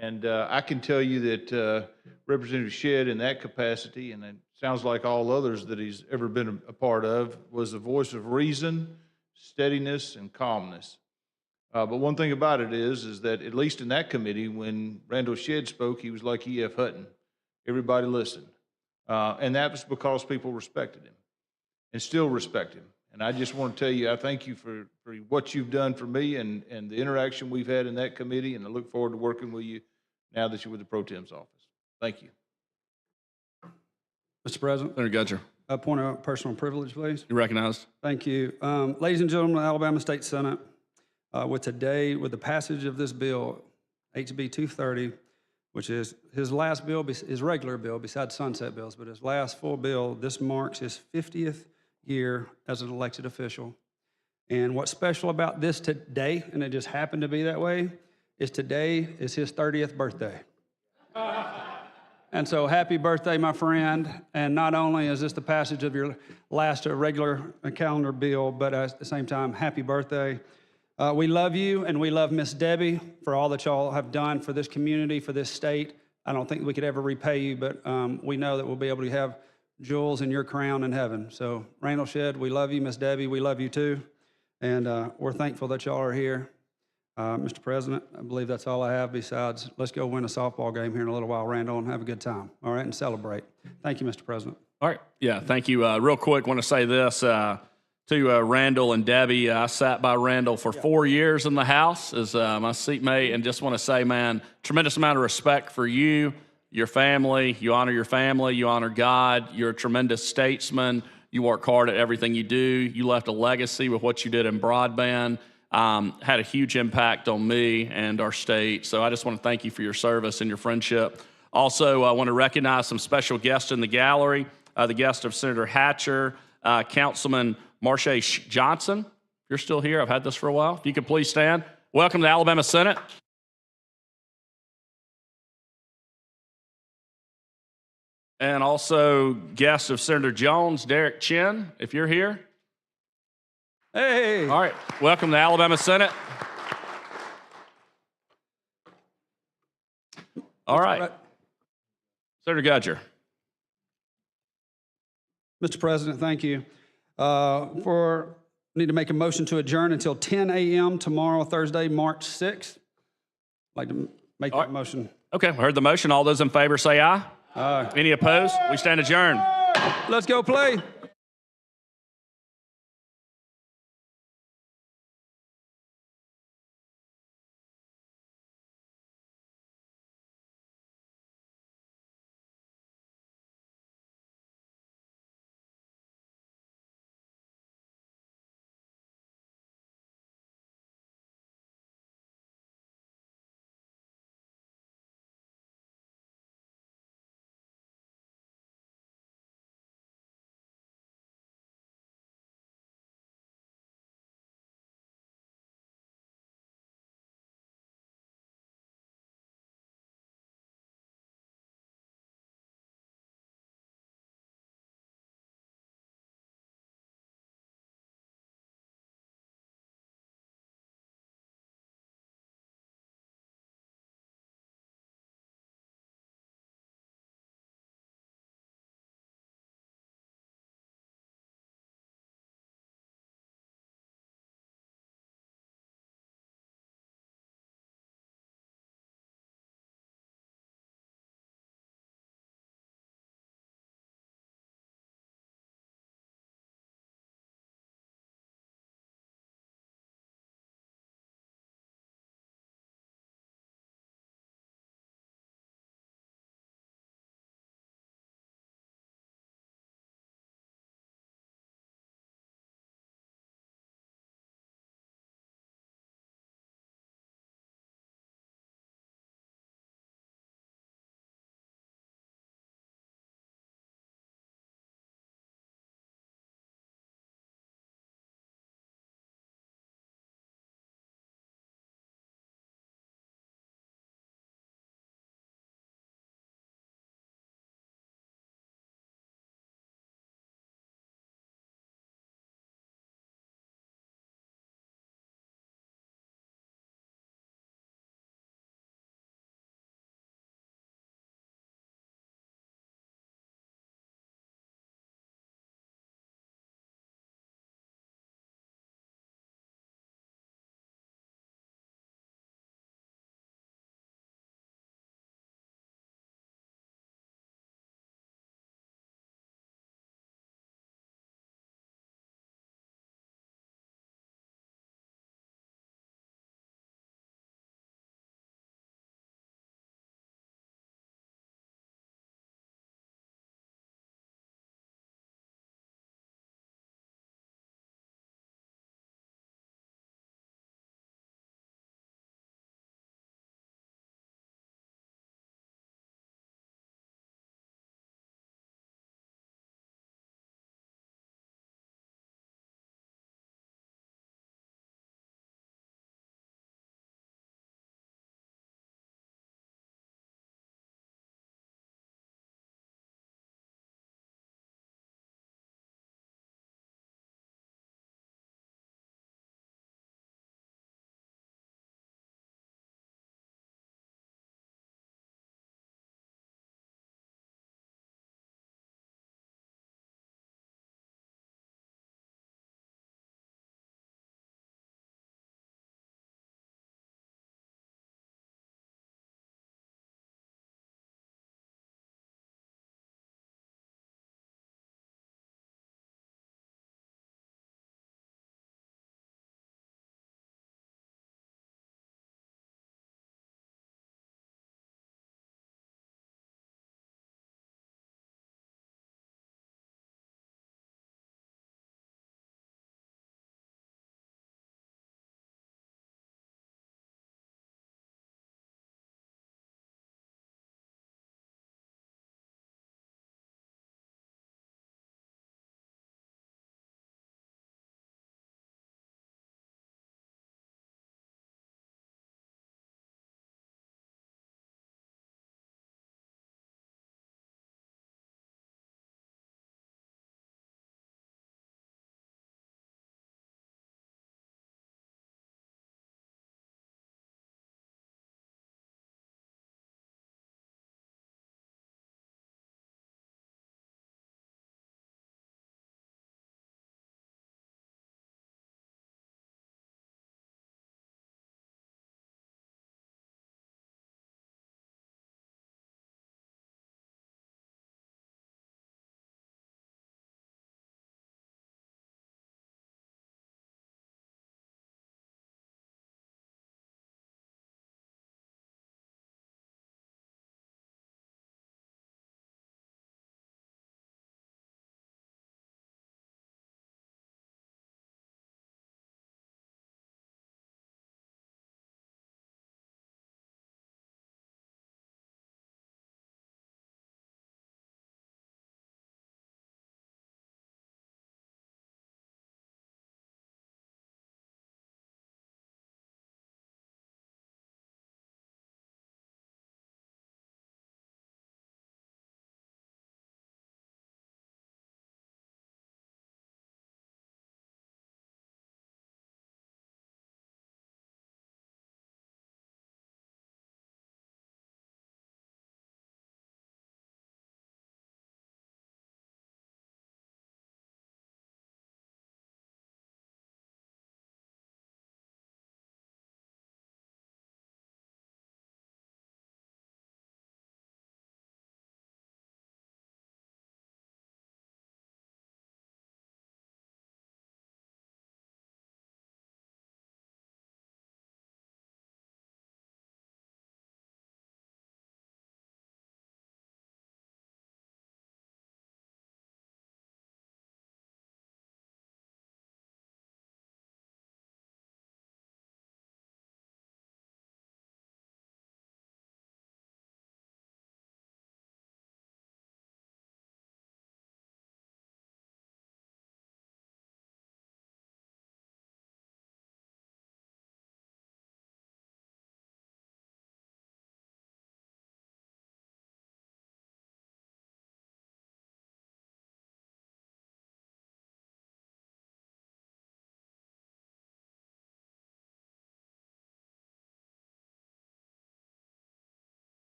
And I can tell you that Representative Shedd, in that capacity, and it sounds like all others that he's ever been a part of, was a voice of reason, steadiness, and calmness. But one thing about it is that at least in that committee, when Randall Shedd spoke, he was like E.F. Hutton. Everybody listened. And that was because people respected him and still respect him. And I just want to tell you, I thank you for what you've done for me and the interaction we've had in that committee, and I look forward to working with you now that you're with the Pro Tem's office. Thank you. Mr. President, Senator Gudger, a point of personal privilege, please. you're recognized. Thank you. Ladies and gentlemen of the Alabama State Senate, with the passage of this bill, HB 230, which is his last bill, his regular bill besides sunset bills, but his last full bill, this marks his 50th year as an elected official. And what's special about this today, and it just happened to be that way, is today is his 30th birthday. And so happy birthday, my friend. And not only is this the passage of your last regular calendar bill, but at the same time, happy birthday. We love you, and we love Miss Debbie for all that y'all have done for this community, for this state. I don't think we could ever repay you, but we know that we'll be able to have jewels in your crown in heaven. So Randall Shedd, we love you. Miss Debbie, we love you too. And we're thankful that y'all are here. Mr. President, I believe that's all I have besides let's go win a softball game here in a little while, Randall, and have a good time, all right, and celebrate. Thank you, Mr. President. All right. Yeah, thank you. Real quick, want to say this to Randall and Debbie. I sat by Randall for 4 years in the House as my seatmate, and just want to say, man, tremendous amount of respect for you, your family. You honor your family. You honor God. You're a tremendous statesman. You work hard at everything you do. You left a legacy with what you did in broadband. Had a huge impact on me and our state. So I just want to thank you for your service and your friendship. Also, I want to recognize some special guests in the gallery. The guest of Senator Hatcher, Councilman Marsha Johnson. If you're still here, I've had this for a while. If you could please stand. Welcome to the Alabama Senate. And also guest of Senator Jones, Derek Chin, if you're here. Hey. All right. Welcome to the Alabama Senate. All right. Senator Gudger. Mr. President, thank you. Need to make a motion to adjourn until 10 a.m. tomorrow, Thursday, March 6th. I'd like to make that motion. Okay, we heard the motion. All those in favor say aye. Aye. Any opposed? We stand adjourned. Let's go play.